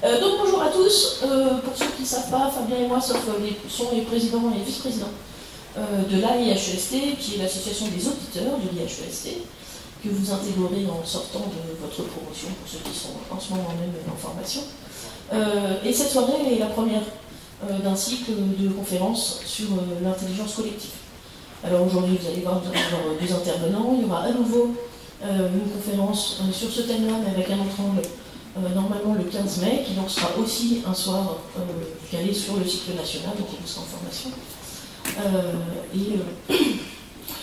Donc bonjour à tous. Pour ceux qui ne savent pas, Fabien et moi sont les présidents et vice-présidents de l'AIHEST, qui est l'association des auditeurs de l'IHEST, que vous intégrerez en sortant de votre promotion pour ceux qui sont en ce moment même en formation. Et cette soirée est la première d'un cycle de conférences sur l'intelligence collective. Alors aujourd'hui, vous allez voir, nous allons avoir deux intervenants. Il y aura à nouveau une conférence sur ce thème-là, mais avec un autre angle, normalement le 15 mai, qui donc sera aussi un soir calé sur le cycle national, donc vous serez en formation.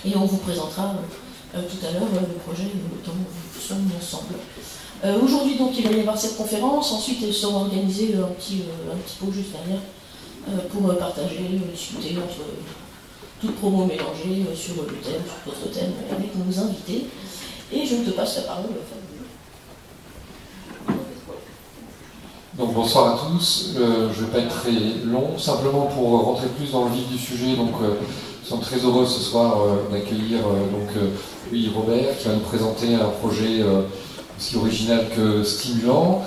Et on vous présentera tout à l'heure le projet dont nous sommes ensemble. Aujourd'hui, donc, il va y avoir cette conférence. Ensuite, elles seront organisées un petit pot juste derrière pour partager, discuter entre toutes promos mélangées sur le thème, sur d'autres thèmes avec nos invités. Et je te passe la parole, Fabien. Donc bonsoir à tous. Je ne vais pas être très long, simplement pour rentrer plus dans le vif du sujet. Donc, nous sommes très heureux ce soir d'accueillir Louis Robert qui va nous présenter un projet aussi original que stimulant.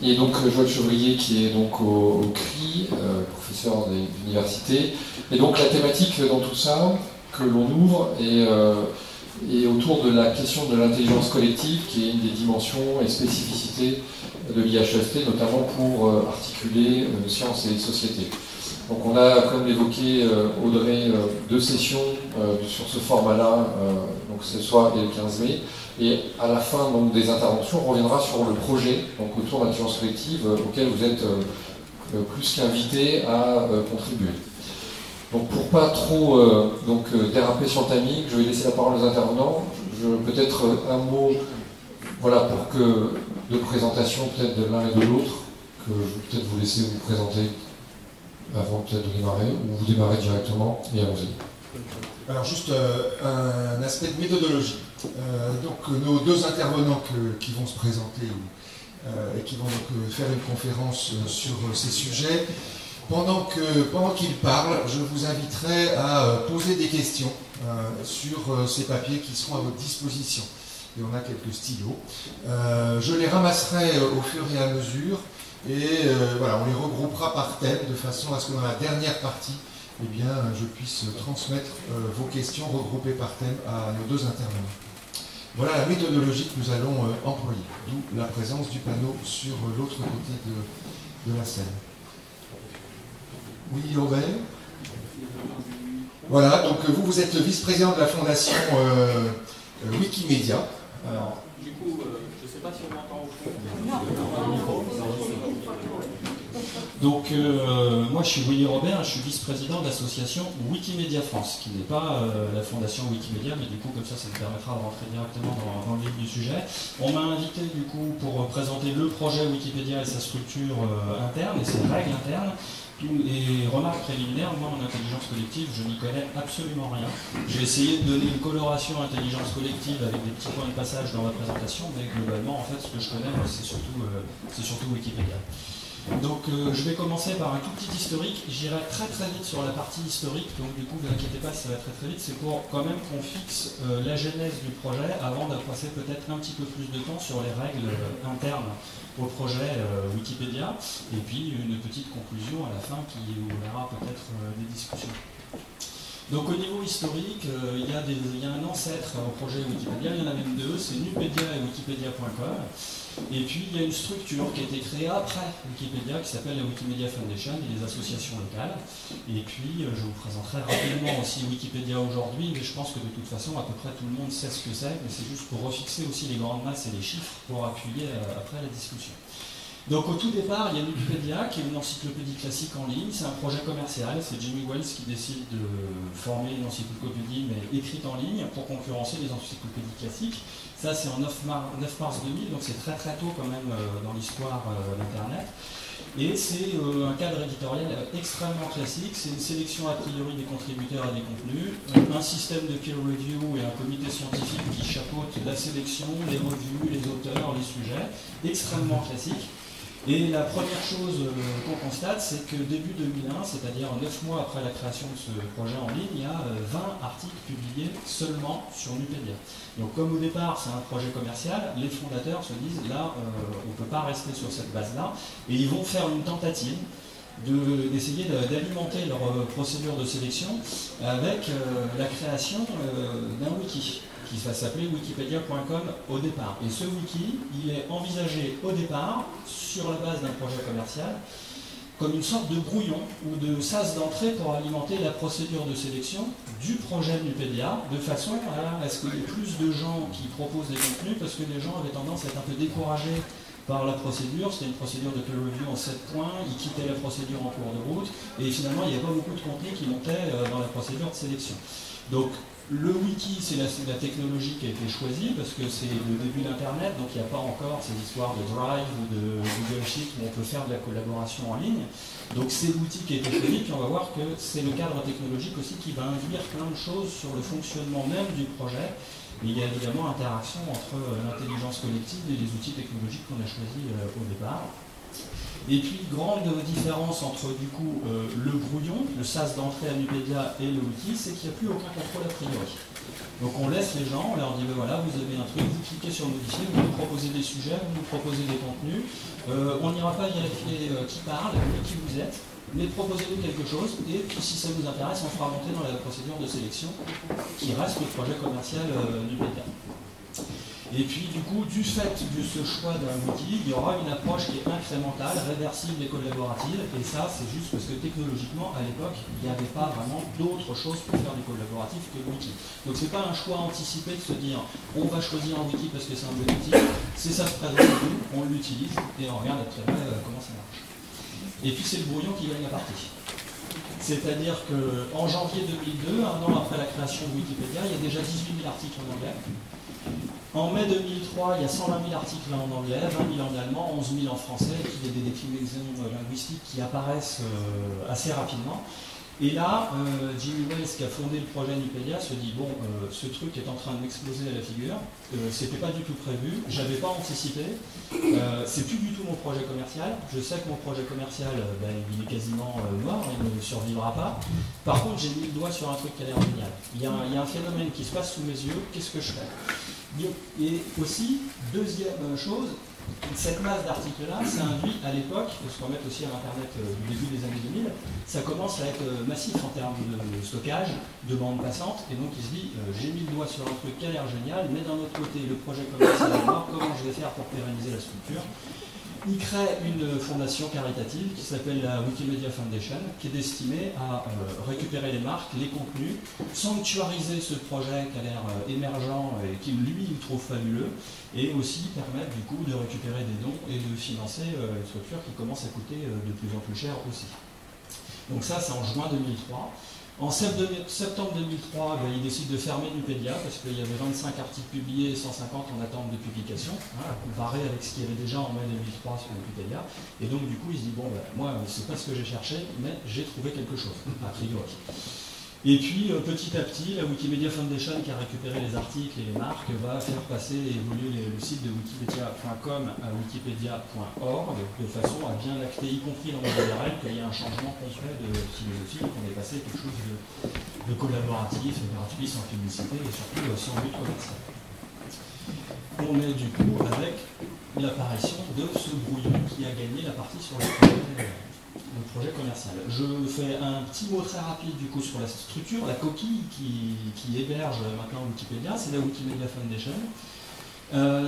Et donc Joël Chevrier qui est donc au CRI, professeur des universités. Et donc la thématique dans tout ça que l'on ouvre est autour de la question de l'intelligence collective, qui est une des dimensions et spécificités de l'IHEST, notamment pour articuler sciences et société. Donc on a, comme l'évoquait Audrey, deux sessions sur ce format-là, donc ce soir et le 15 mai. Et à la fin donc, des interventions, on reviendra sur le projet donc, autour de l'intelligence collective auquel vous êtes plus qu'invités à contribuer. Donc pour pas trop déraper sur le timing, je vais laisser la parole aux intervenants. Peut-être un mot voilà, de présentation peut-être de l'un et de l'autre, que je vais peut-être vous laisser vous présenter avant peut-être de démarrer, ou vous démarrez directement, et allons-y. Alors juste un aspect de méthodologie. Donc nos deux intervenants qui vont se présenter et qui vont donc faire une conférence sur ces sujets, pendant qu'ils parlent, je vous inviterai à poser des questions sur ces papiers qui seront à votre disposition. Et on a quelques stylos. Je les ramasserai au fur et à mesure et voilà, on les regroupera par thème de façon à ce que dans la dernière partie, eh bien, je puisse transmettre vos questions regroupées par thème à nos deux intervenants. Voilà la méthodologie que nous allons employer, d'où la présence du panneau sur l'autre côté de la scène. Oui, Robert. Voilà, donc vous êtes vice-président de la fondation Wikimedia. Alors, du coup, je ne sais pas si on m'entend au fond. Donc, moi je suis Louis Robert, je suis vice-président de l'association Wikimedia France, qui n'est pas la fondation Wikimedia, mais du coup, comme ça me permettra de rentrer directement dans le vif du sujet. On m'a invité du coup pour présenter le projet Wikipédia et sa structure interne et ses règles internes. Et remarque préliminaire, moi en intelligence collective, je n'y connais absolument rien. J'ai essayé de donner une coloration intelligence collective avec des petits points de passage dans ma présentation, mais globalement, en fait, ce que je connais, c'est surtout Wikipédia. Donc je vais commencer par un tout petit historique. J'irai très très vite sur la partie historique, donc du coup ne vous inquiétez pas, ça va très très vite. C'est pour quand même qu'on fixe la genèse du projet avant de passer peut-être un petit peu plus de temps sur les règles internes au projet Wikipédia, et puis une petite conclusion à la fin qui ouvrira peut-être des discussions. Donc au niveau historique, il y a un ancêtre au projet Wikipédia, il y en a même deux, c'est Nupedia et Wikipedia.com. Et puis il y a une structure qui a été créée après Wikipédia qui s'appelle la Wikimedia Foundation et les associations locales. Et puis je vous présenterai rapidement aussi Wikipédia aujourd'hui, mais je pense que de toute façon à peu près tout le monde sait ce que c'est, mais c'est juste pour refixer aussi les grandes masses et les chiffres pour appuyer après la discussion. Donc au tout départ, il y a Nupedia qui est une encyclopédie classique en ligne, c'est un projet commercial, c'est Jimmy Wales qui décide de former une encyclopédie mais écrite en ligne pour concurrencer les encyclopédies classiques. Ça c'est en 9 mars 2000, donc c'est très très tôt quand même dans l'histoire d'Internet. Et c'est un cadre éditorial extrêmement classique, c'est une sélection a priori des contributeurs et des contenus, un système de peer review et un comité scientifique qui chapeaute la sélection, les revues, les auteurs, les sujets, extrêmement classique. Et la première chose qu'on constate, c'est que début 2001, c'est-à-dire 9 mois après la création de ce projet en ligne, il y a 20 articles publiés seulement sur Nupedia. Donc comme au départ c'est un projet commercial, les fondateurs se disent là on ne peut pas rester sur cette base-là, et ils vont faire une tentative d'essayer d'alimenter leur procédure de sélection avec la création d'un wiki qui va s'appeler wikipedia.com au départ. Et ce wiki, il est envisagé au départ, sur la base d'un projet commercial, comme une sorte de brouillon ou de sas d'entrée pour alimenter la procédure de sélection du projet Nupedia, de façon à ce qu'il y ait plus de gens qui proposent des contenus, parce que les gens avaient tendance à être un peu découragés par la procédure. C'était une procédure de peer review en 7 points, ils quittaient la procédure en cours de route, et finalement il n'y avait pas beaucoup de contenu qui montait dans la procédure de sélection. Donc le wiki, c'est la technologie qui a été choisie, parce que c'est le début d'Internet, donc il n'y a pas encore ces histoires de Drive ou de Google Sheet où on peut faire de la collaboration en ligne. Donc c'est l'outil qui a été choisi, puis on va voir que c'est le cadre technologique aussi qui va induire plein de choses sur le fonctionnement même du projet. Mais il y a évidemment interaction entre l'intelligence collective et les outils technologiques qu'on a choisis au départ. Et puis, grande différence entre du coup le brouillon, le sas d'entrée à Nupedia et le wiki, c'est qu'il n'y a plus aucun contrôle a priori. Donc on laisse les gens, on leur dit ben voilà, vous avez un truc, vous cliquez sur modifier, vous nous proposez des sujets, vous nous proposez des contenus, on n'ira pas vérifier qui parle, ni qui vous êtes, mais proposez-nous quelque chose, et puis si ça vous intéresse, on fera monter dans la procédure de sélection qui reste le projet commercial Nupedia. Et puis du coup, du fait de ce choix d'un wiki, il y aura une approche qui est incrémentale, réversible et collaborative, et ça c'est juste parce que technologiquement, à l'époque, il n'y avait pas vraiment d'autre chose pour faire du collaboratif que le wiki. Donc c'est pas un choix anticipé de se dire on va choisir un wiki parce que c'est un bon outil, c'est ça se présente à nous, on l'utilise, et on regarde après comment ça marche. Et puis c'est le brouillon qui gagne la partie. C'est-à-dire qu'en janvier 2002, un an après la création de Wikipédia, il y a déjà 18 000 articles en anglais. En mai 2003, il y a 120 000 articles en anglais, 20 000 en allemand, 11 000 en français, et puis il y a des déclinaisons linguistiques qui apparaissent assez rapidement. Et là, Jimmy Wales, qui a fondé le projet Nupedia, se dit bon, ce truc est en train de m'exploser à la figure, c'était pas du tout prévu, j'avais pas anticipé, c'est plus du tout mon projet commercial, je sais que mon projet commercial, il est quasiment mort, il ne survivra pas. Par contre, j'ai mis le doigt sur un truc qui a l'air génial. Il y a un phénomène qui se passe sous mes yeux, qu'est-ce que je fais? Et aussi, deuxième chose, cette masse d'articles-là, ça induit à l'époque, il faut se remettre aussi à l'Internet du début des années 2000, ça commence à être massif en termes de stockage, de bande passante, et donc il se dit, j'ai mis le doigt sur un truc qui a l'air génial, mais d'un autre côté, le projet commercial est mort, comment je vais faire pour pérenniser la structure? Il crée une fondation caritative qui s'appelle la Wikimedia Foundation, qui est destinée à récupérer les marques, les contenus, sanctuariser ce projet qui a l'air émergent et qui lui il trouve fabuleux, et aussi permettre du coup de récupérer des dons et de financer une structure qui commence à coûter de plus en plus cher aussi. Donc ça c'est en juin 2003. En septembre 2003, il décide de fermer Nupedia parce qu'il y avait 25 articles publiés et 150 en attente de publication, à comparer avec ce qu'il y avait déjà en mai 2003 sur Nupedia. Et donc du coup, il se dit, bon, moi, c'est pas ce que j'ai cherché, mais j'ai trouvé quelque chose, a priori. Et puis, petit à petit, la Wikimedia Foundation, qui a récupéré les articles et les marques, va faire passer et évoluer le site de wikipedia.com à wikipedia.org, de façon à bien acter, y compris dans les URL, qu'il y a un changement complet de philosophie, qu'on est passé à quelque chose de collaboratif, gratuit, sans publicité et surtout sans but commercial. On est du coup avec l'apparition de ce brouillon qui a gagné la partie sur le projet commercial. Je fais un petit mot très rapide du coup sur la structure, la coquille qui héberge maintenant Wikipédia, c'est la Wikimedia Foundation.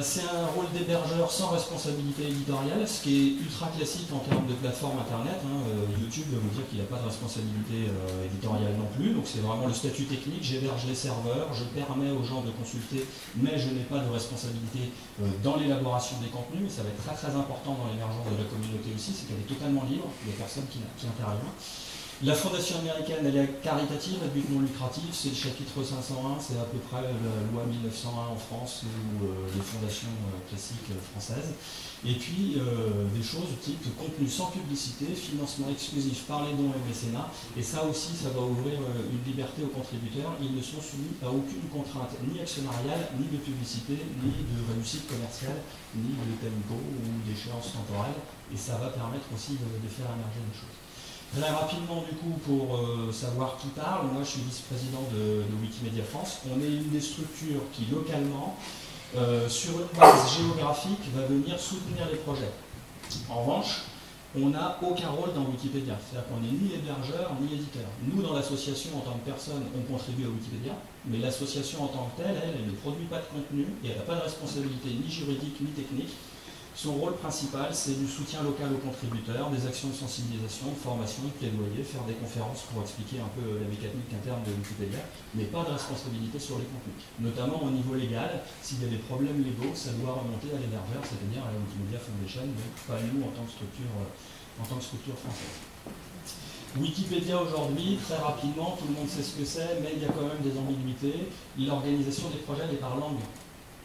C'est un rôle d'hébergeur sans responsabilité éditoriale, ce qui est ultra classique en termes de plateforme internet. YouTube va vous dire qu'il n'a pas de responsabilité éditoriale non plus, donc c'est vraiment le statut technique, j'héberge les serveurs, je permets aux gens de consulter, mais je n'ai pas de responsabilité dans l'élaboration des contenus, mais ça va être très très important dans l'émergence de la communauté aussi, c'est qu'elle est totalement libre, il n'y a personne qui intervient. La fondation américaine, elle est caritative, à but non lucratif, c'est le chapitre 501, c'est à peu près la loi 1901 en France ou les fondations classiques françaises. Et puis des choses type contenu sans publicité, financement exclusif par les dons et mécénat, et ça aussi, ça va ouvrir une liberté aux contributeurs. Ils ne sont soumis à aucune contrainte, ni actionnariale, ni de publicité, ni de réussite commerciale, ni de tempo ou d'échéance temporelle, et ça va permettre aussi de faire émerger des choses. Très rapidement, du coup, pour savoir qui parle, moi je suis vice-président de Wikimedia France. On est une des structures qui, localement, sur une base géographique, va venir soutenir les projets. En revanche, on n'a aucun rôle dans Wikipédia. C'est-à-dire qu'on n'est ni hébergeur, ni éditeur. Nous, dans l'association, en tant que personne, on contribue à Wikipédia, mais l'association en tant que telle, elle ne produit pas de contenu, et elle n'a pas de responsabilité ni juridique, ni technique. Son rôle principal, c'est du soutien local aux contributeurs, des actions de sensibilisation, de formation, de plaidoyer, faire des conférences pour expliquer un peu la mécanique interne de Wikipédia, mais pas de responsabilité sur les contenus. Notamment au niveau légal, s'il y a des problèmes légaux, ça doit remonter à l'hébergeur, c'est-à-dire à la Wikimedia Foundation, donc pas nous en tant que structure française. Wikipédia aujourd'hui, très rapidement, tout le monde sait ce que c'est, mais il y a quand même des ambiguïtés. L'organisation des projets est par langue.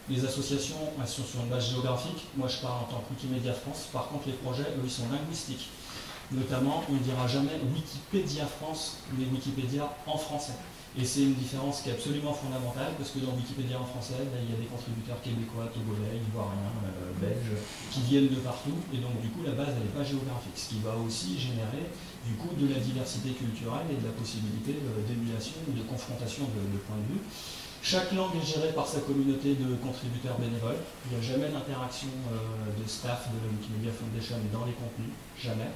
Les associations, elles sont sur une base géographique. Moi, je parle en tant que Wikimedia France. Par contre, les projets, eux, ils sont linguistiques. Notamment, on ne dira jamais Wikipédia France, mais Wikipédia en français. Et c'est une différence qui est absolument fondamentale, parce que dans Wikipédia en français, il y a des contributeurs québécois, togolais, ivoiriens, belges, qui viennent de partout. Et donc, du coup, la base, elle n'est pas géographique. Ce qui va aussi générer, du coup, de la diversité culturelle et de la possibilité d'émulation ou de confrontation de points de vue. Chaque langue est gérée par sa communauté de contributeurs bénévoles. Il n'y a jamais d'interaction de staff de la Wikimedia Foundation dans les contenus, jamais.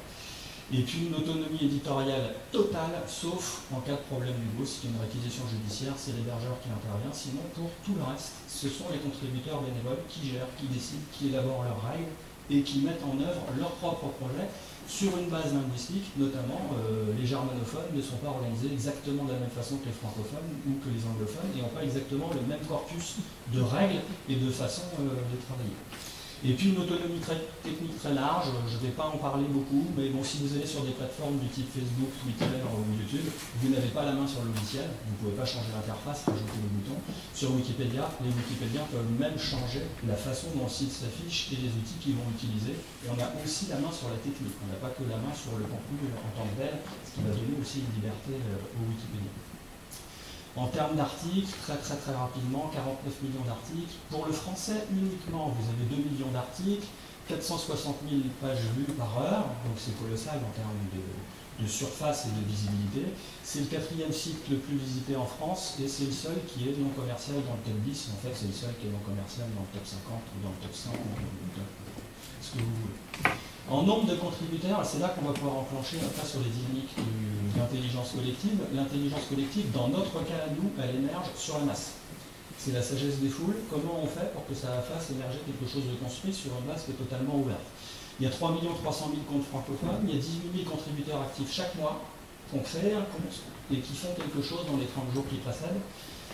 Et puis une autonomie éditoriale totale, sauf en cas de problème légaux, si il y a une réquisition judiciaire, c'est l'hébergeur qui intervient. Sinon, pour tout le reste, ce sont les contributeurs bénévoles qui gèrent, qui décident, qui élaborent leurs règles et qui mettent en œuvre leurs propres projets sur une base linguistique. Notamment, les germanophones ne sont pas organisés exactement de la même façon que les francophones ou que les anglophones et n'ont pas exactement le même corpus de règles et de façon de travailler. Et puis une autonomie technique très large, je ne vais pas en parler beaucoup, mais bon, si vous allez sur des plateformes du type Facebook, Twitter ou YouTube, vous n'avez pas la main sur le logiciel, vous ne pouvez pas changer l'interface, rajouter des boutons. Sur Wikipédia, les Wikipédiens peuvent même changer la façon dont le site s'affiche et les outils qu'ils vont utiliser. Et on a aussi la main sur la technique, on n'a pas que la main sur le contenu en tant que tel, ce qui va donner aussi une liberté aux Wikipédiens. En termes d'articles, très rapidement, 49 millions d'articles. Pour le français uniquement, vous avez 2 millions d'articles, 460 000 pages vues par heure, donc c'est colossal en termes de surface et de visibilité. C'est le 4e site le plus visité en France et c'est le seul qui est non commercial dans le top 10. En fait, c'est le seul qui est non commercial dans le top 50 ou dans le top 100 ou dans le top ce que vous voulez. En nombre de contributeurs, c'est là qu'on va pouvoir enclencher un pas sur les dynamiques d'intelligence collective. L'intelligence collective, dans notre cas à nous, elle émerge sur la masse. C'est la sagesse des foules. Comment on fait pour que ça fasse émerger quelque chose de construit sur une base qui est totalement ouverte? Il y a 3 300 000 comptes francophones, il y a 18 000 contributeurs actifs chaque mois qui ont créé un compte et qui font quelque chose dans les 30 jours qui précèdent.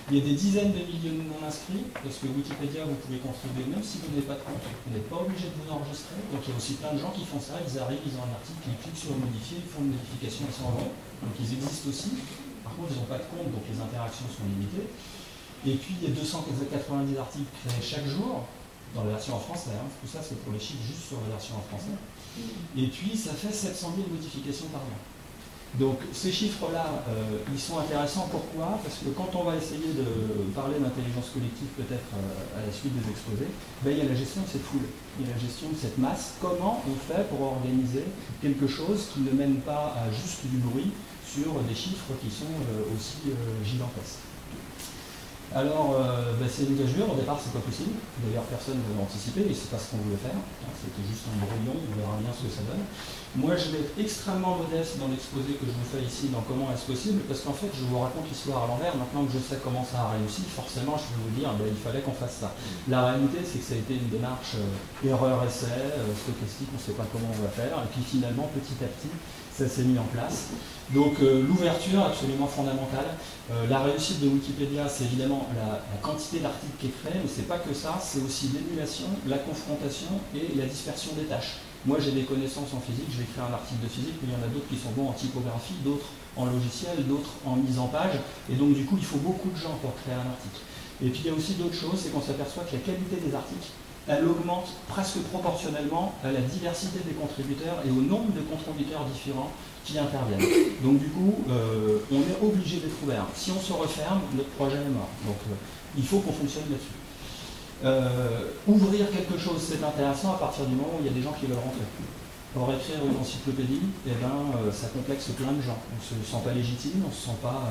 Il y a des dizaines de milliers de non-inscrits, parce que Wikipédia, vous pouvez contribuer même si vous n'avez pas de compte. Vous n'êtes pas obligé de vous enregistrer. Donc il y a aussi plein de gens qui font ça. Ils arrivent, ils ont un article, ils cliquent sur modifier, ils font une modification, ils s'en vont. Donc ils existent aussi. Par contre, ils n'ont pas de compte, donc les interactions sont limitées. Et puis il y a 290 articles créés chaque jour, dans la version en français. Tout ça, c'est pour les chiffres juste sur la version en français. Et puis ça fait 700 000 modifications par an. Donc ces chiffres-là, ils sont intéressants. Pourquoi? Parce que quand on va essayer de parler d'intelligence collective peut-être à la suite des exposés, ben, il y a la gestion de cette foule, il y a la gestion de cette masse. Comment on fait pour organiser quelque chose qui ne mène pas à juste du bruit sur des chiffres qui sont aussi gigantesques? Alors, c'est une gageure, au départ c'est pas possible, d'ailleurs personne ne veut anticiper, et c'est pas ce qu'on voulait faire, c'était juste un brouillon, on verra bien ce que ça donne. Moi je vais être extrêmement modeste dans l'exposé que je vous fais ici, dans comment est-ce possible, parce qu'en fait je vous raconte l'histoire à l'envers, maintenant que je sais comment ça a réussi, forcément je vais vous dire, il fallait qu'on fasse ça. La réalité c'est que ça a été une démarche erreur-essai, stochastique, on ne sait pas comment on va faire, et puis finalement petit à petit, ça s'est mis en place. Donc l'ouverture absolument fondamentale. La réussite de Wikipédia, c'est évidemment la quantité d'articles qui est créée, mais c'est pas que ça, c'est aussi l'émulation, la confrontation et la dispersion des tâches. Moi j'ai des connaissances en physique, je vais écrire un article de physique, mais il y en a d'autres qui sont bons en typographie, d'autres en logiciel, d'autres en mise en page, et donc du coup il faut beaucoup de gens pour créer un article. Et puis il y a aussi d'autres choses, c'est qu'on s'aperçoit que la qualité des articles, elle augmente presque proportionnellement à la diversité des contributeurs et au nombre de contributeurs différents qui interviennent. Donc du coup, on est obligé d'être ouvert. Si on se referme, notre projet est mort. Donc il faut qu'on fonctionne là-dessus. Ouvrir quelque chose, c'est intéressant à partir du moment où il y a des gens qui veulent rentrer. Or, écrire une encyclopédie, eh ben, ça complexe plein de gens. On ne se sent pas légitime, on ne se sent pas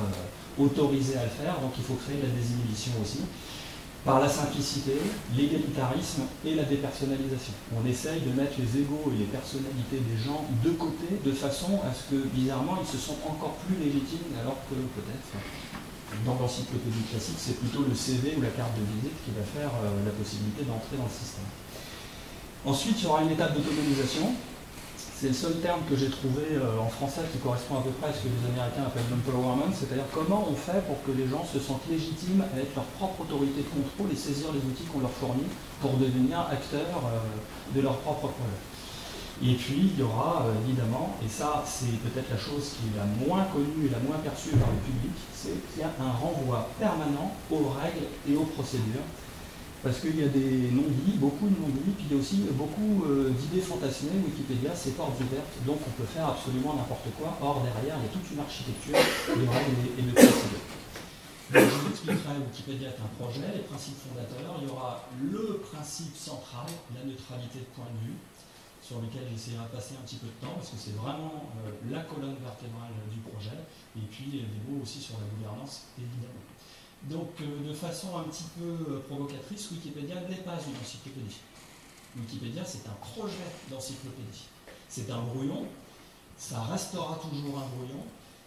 autorisé à le faire, donc il faut créer la désinhibition aussi. Par la simplicité, l'égalitarisme et la dépersonnalisation. On essaye de mettre les égos et les personnalités des gens de côté, de façon à ce que, bizarrement, ils se sentent encore plus légitimes, alors que peut-être, dans l'encyclopédie classique, c'est plutôt le CV ou la carte de visite qui va faire la possibilité d'entrer dans le système. Ensuite, il y aura une étape d'autonomisation. C'est le seul terme que j'ai trouvé en français qui correspond à peu près à ce que les Américains appellent l'empowerment, c'est-à-dire comment on fait pour que les gens se sentent légitimes avec leur propre autorité de contrôle et saisir les outils qu'on leur fournit pour devenir acteurs de leur propre projet. Et puis il y aura évidemment, et ça c'est peut-être la chose qui est la moins connue et la moins perçue par le public, c'est qu'il y a un renvoi permanent aux règles et aux procédures. Parce qu'il y a des non-dits, beaucoup de non-dits, puis il y a aussi beaucoup d'idées fantasmées. Wikipédia, c'est portes ouvertes, donc on peut faire absolument n'importe quoi. Or, derrière, il y a toute une architecture de règles et de procédures. Donc, je vous expliquerai, Wikipédia est un projet, les principes fondateurs. Il y aura le principe central, la neutralité de point de vue, sur lequel j'essaierai de passer un petit peu de temps, parce que c'est vraiment la colonne vertébrale du projet. Et puis, des mots aussi sur la gouvernance, évidemment. Donc, de façon un petit peu provocatrice, Wikipédia n'est pas une encyclopédie. Wikipédia, c'est un projet d'encyclopédie. C'est un brouillon, ça restera toujours un brouillon,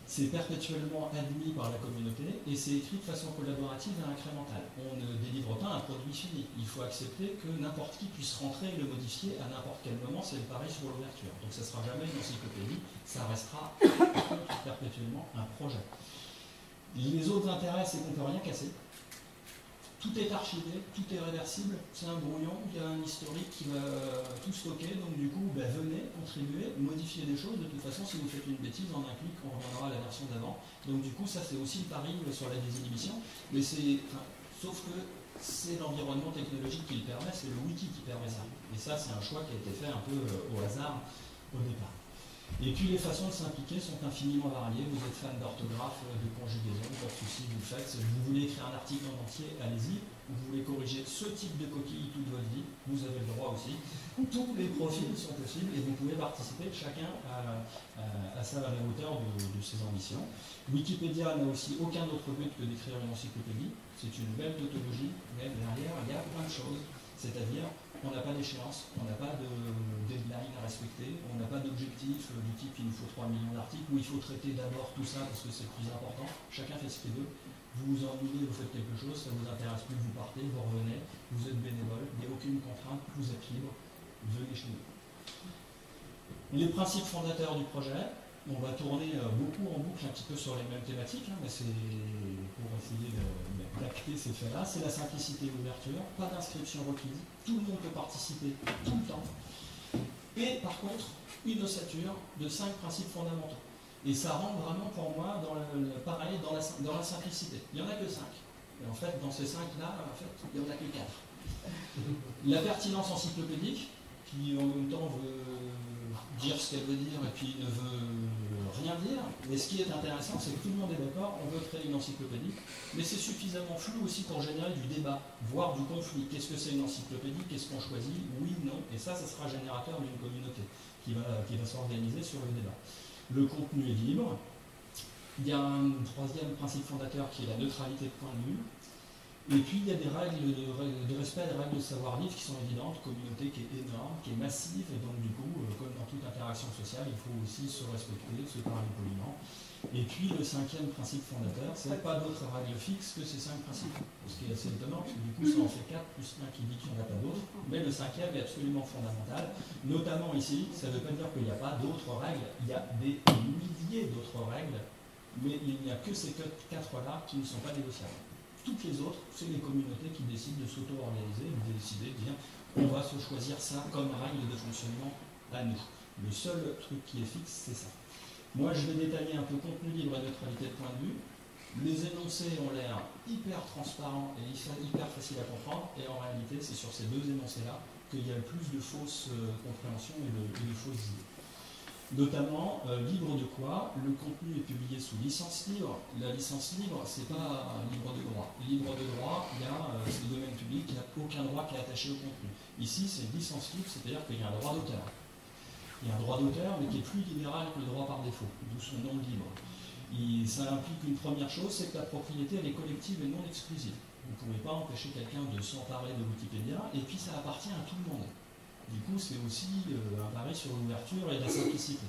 c'est perpétuellement admis par la communauté et c'est écrit de façon collaborative et incrémentale. On ne délivre pas un produit fini. Il faut accepter que n'importe qui puisse rentrer et le modifier à n'importe quel moment, c'est pareil sur l'ouverture. Donc, ça ne sera jamais une encyclopédie, ça restera perpétuellement un projet. Les autres intérêts, c'est qu'on ne peut rien casser. Tout est archivé, tout est réversible, c'est un brouillon, il y a un historique qui va tout stocker, donc du coup, venez, contribuez, modifiez des choses. De toute façon, si vous faites une bêtise, en un clic, on reviendra à la version d'avant. Donc du coup, ça c'est aussi le pari sur la désinhibition, mais sauf que c'est l'environnement technologique qui le permet, c'est le wiki qui permet ça. Et ça, c'est un choix qui a été fait un peu au hasard au départ. Et puis les façons de s'impliquer sont infiniment variées. Vous êtes fan d'orthographe, de conjugaison, pas de souci, vous le faites. Vous voulez écrire un article en entier, allez-y. Vous voulez corriger ce type de coquille toute votre vie, vous avez le droit aussi. Tous les profils sont possibles et vous pouvez participer chacun à la hauteur de ses ambitions. Wikipédia n'a aussi aucun autre but que d'écrire une encyclopédie. C'est une belle tautologie, mais derrière, il y a plein de choses. C'est-à-dire, on n'a pas d'échéance, on n'a pas de deadline à respecter, on n'a pas d'objectif du type il nous faut 3 millions d'articles, où il faut traiter d'abord tout ça parce que c'est le plus important. Chacun fait ce qu'il veut. Vous vous ennuyez, vous faites quelque chose, ça ne vous intéresse plus, vous partez, vous revenez, vous êtes bénévole, il n'y a aucune contrainte, vous êtes libre, venez chez nous. Les principes fondateurs du projet, on va tourner beaucoup en boucle un petit peu sur les mêmes thématiques, mais c'est pour essayer d'acter ces faits-là. C'est la simplicité et l'ouverture, pas d'inscription requise, tout le monde peut participer tout le temps. Et par contre, une ossature de 5 principes fondamentaux. Et ça rentre vraiment pour moi pareil dans la simplicité. Il n'y en a que 5. Et en fait, dans ces 5-là, il n'y en a que 4. La pertinence encyclopédique, qui en même temps veut dire ce qu'elle veut dire et puis ne veut rien dire. Mais ce qui est intéressant, c'est que tout le monde est d'accord, on veut créer une encyclopédie, mais c'est suffisamment flou aussi pour générer du débat, voire du conflit. Qu'est-ce que c'est une encyclopédie? Qu'est-ce qu'on choisit? Oui, non. Et ça sera générateur d'une communauté qui va s'organiser sur le débat. Le contenu est libre. Il y a un troisième principe fondateur qui est la neutralité de point de vue. Et puis il y a des règles de respect des règles de savoir-vivre qui sont évidentes, communauté qui est énorme, qui est massive, et donc du coup, comme dans toute interaction sociale, il faut aussi se respecter, se parler poliment. Et puis le 5e principe fondateur, c'est pas d'autres règles fixes que ces 5 principes. Ce qui est assez étonnant, parce que du coup ça en fait 4 plus 1 qui dit qu'il n'y en a pas d'autres, mais le 5e est absolument fondamental, notamment ici, ça ne veut pas dire qu'il n'y a pas d'autres règles, il y a des milliers d'autres règles, mais il n'y a que ces 4-là qui ne sont pas négociables. Toutes les autres, c'est les communautés qui décident de s'auto-organiser, de décider de dire on va se choisir ça comme règle de fonctionnement à nous. Le seul truc qui est fixe, c'est ça. Moi, je vais détailler un peu contenu libre et neutralité de point de vue. Les énoncés ont l'air hyper transparents et hyper faciles à comprendre, et en réalité, c'est sur ces deux énoncés-là qu'il y a le plus de fausses compréhensions et de fausses idées. Notamment, libre de quoi? Le contenu est publié sous licence libre. La licence libre, c'est pas libre de droit. Libre de droit, c'est le domaine public, il n'y a aucun droit qui est attaché au contenu. Ici, c'est licence libre, c'est-à-dire qu'il y a un droit d'auteur. Il y a un droit d'auteur, mais qui est plus libéral que le droit par défaut, d'où son nom libre. Ça implique une première chose, c'est que la propriété, elle est collective et non exclusive. Vous ne pouvez pas empêcher quelqu'un de s'emparer de Wikipédia, et puis ça appartient à tout le monde. Du coup, c'est aussi un pari sur l'ouverture et la simplicité.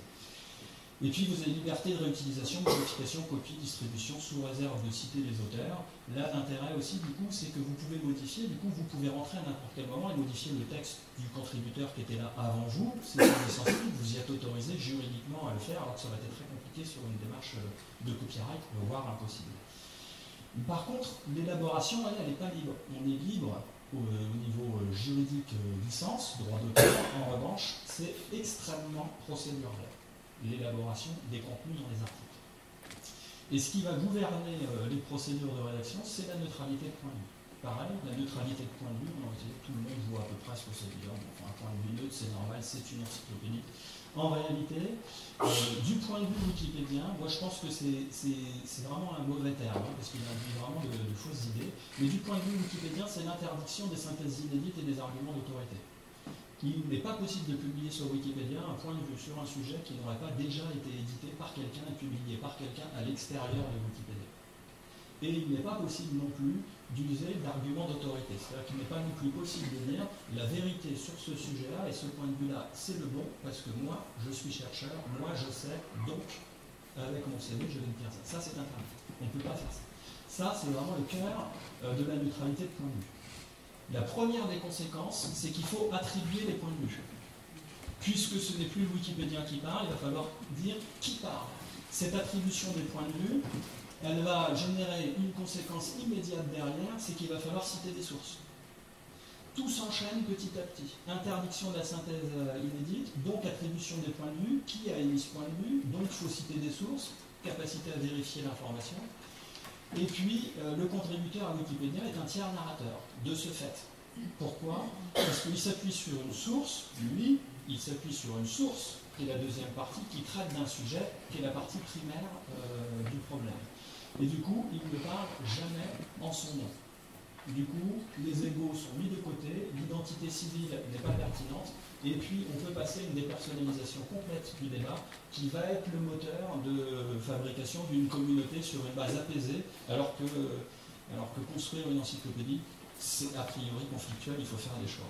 Et puis, vous avez liberté de réutilisation, modification, copie, distribution, sous réserve de citer les auteurs. Là, l'intérêt aussi, du coup, c'est que vous pouvez modifier. Du coup, vous pouvez rentrer à n'importe quel moment et modifier le texte du contributeur qui était là avant vous. C'est sensible, vous y êtes autorisé juridiquement à le faire, alors que ça aurait été très compliqué sur une démarche de copyright, voire impossible. Par contre, l'élaboration, elle n'est pas libre. On est libre au niveau juridique licence, droit d'auteur. En revanche, c'est extrêmement procédural, l'élaboration des contenus dans les articles. Et ce qui va gouverner les procédures de rédaction, c'est la neutralité de point de vue. Pareil, la neutralité de point de vue, tout le monde voit à peu près ce que c'est dire. Enfin, un point de vue neutre, c'est normal, c'est une encyclopédie. En réalité, du point de vue wikipédien, moi je pense que c'est vraiment un mauvais terme, hein, parce qu'il induit vraiment de fausses idées. Mais du point de vue wikipédien, c'est l'interdiction des synthèses inédites et des arguments d'autorité. Il n'est pas possible de publier sur Wikipédia un point de vue sur un sujet qui n'aurait pas déjà été édité par quelqu'un et publié par quelqu'un à l'extérieur de Wikipédia. Et il n'est pas possible non plus d'user d'arguments d'autorité. C'est-à-dire qu'il n'est pas non plus possible de dire la vérité sur ce sujet-là et ce point de vue-là, c'est le bon, parce que moi, je suis chercheur, moi, je sais, donc, avec mon CV, je vais me dire ça. Ça, c'est interdit. On ne peut pas faire ça. Ça, c'est vraiment le cœur de la neutralité de point de vue. La première des conséquences, c'est qu'il faut attribuer les points de vue. Puisque ce n'est plus le Wikipédien qui parle, il va falloir dire qui parle. Cette attribution des points de vue, elle va générer une conséquence immédiate derrière, c'est qu'il va falloir citer des sources. Tout s'enchaîne petit à petit. Interdiction de la synthèse inédite, donc attribution des points de vue, qui a émis ce point de vue, donc il faut citer des sources, capacité à vérifier l'information. Et puis, le contributeur à Wikipédia est un tiers narrateur, de ce fait. Pourquoi? Parce qu'il s'appuie sur une source, lui, il s'appuie sur une source, qui est la deuxième partie, qui traite d'un sujet, qui est la partie primaire du problème. Et du coup, il ne parle jamais en son nom. Du coup, les égos sont mis de côté, l'identité civile n'est pas pertinente, et puis on peut passer une dépersonnalisation complète du débat qui va être le moteur de fabrication d'une communauté sur une base apaisée, alors que construire une encyclopédie, c'est a priori conflictuel, il faut faire des choix.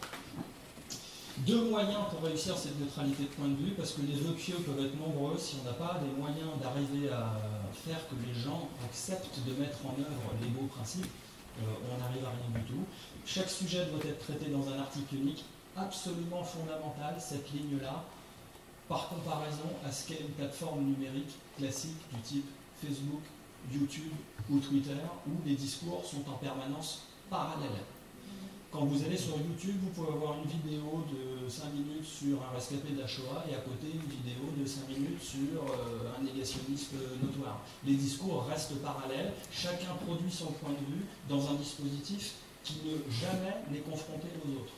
Deux moyens pour réussir cette neutralité de point de vue, parce que les vœux pieux peuvent être nombreux, si on n'a pas des moyens d'arriver à faire que les gens acceptent de mettre en œuvre les beaux principes, on n'arrive à rien du tout. Chaque sujet doit être traité dans un article unique, absolument fondamental, cette ligne-là, par comparaison à ce qu'est une plateforme numérique classique du type Facebook, YouTube ou Twitter, où les discours sont en permanence parallèles. Quand vous allez sur YouTube, vous pouvez avoir une vidéo de 5 minutes sur un rescapé de la Shoah et à côté une vidéo de 5 minutes sur un négationniste notoire. Les discours restent parallèles, chacun produit son point de vue dans un dispositif qui ne jamais n'est confronté aux autres.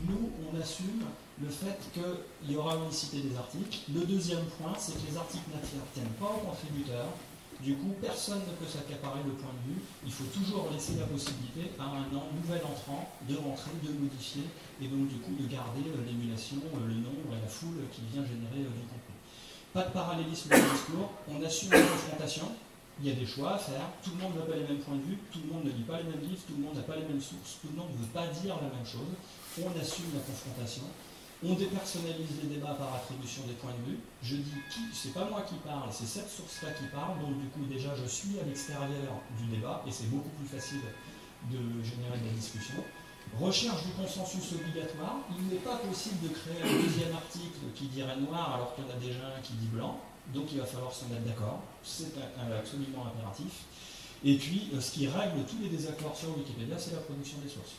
Nous, on assume le fait qu'il y aura unicité des articles. Le deuxième point, c'est que les articles n'appartiennent pas aux contributeurs. Du coup, personne ne peut s'accaparer le point de vue. Il faut toujours laisser la possibilité à un nouvel entrant de rentrer, de modifier, et donc du coup de garder l'émulation, le nombre et la foule qui vient générer du contenu. Pas de parallélisme de discours, on assume la confrontation, il y a des choix à faire, tout le monde n'a pas les mêmes points de vue, tout le monde ne lit pas les mêmes livres, tout le monde n'a pas les mêmes sources, tout le monde ne veut pas dire la même chose, on assume la confrontation. On dépersonnalise les débats par attribution des points de vue. Je dis c'est pas moi qui parle, c'est cette source-là qui parle, donc du coup déjà je suis à l'extérieur du débat et c'est beaucoup plus facile de générer de la discussion. Recherche du consensus obligatoire. Il n'est pas possible de créer un deuxième article qui dirait noir alors qu'il y en a déjà un qui dit blanc, donc il va falloir se mettre d'accord. C'est absolument impératif. Et puis ce qui règle tous les désaccords sur Wikipédia, c'est la production des sources.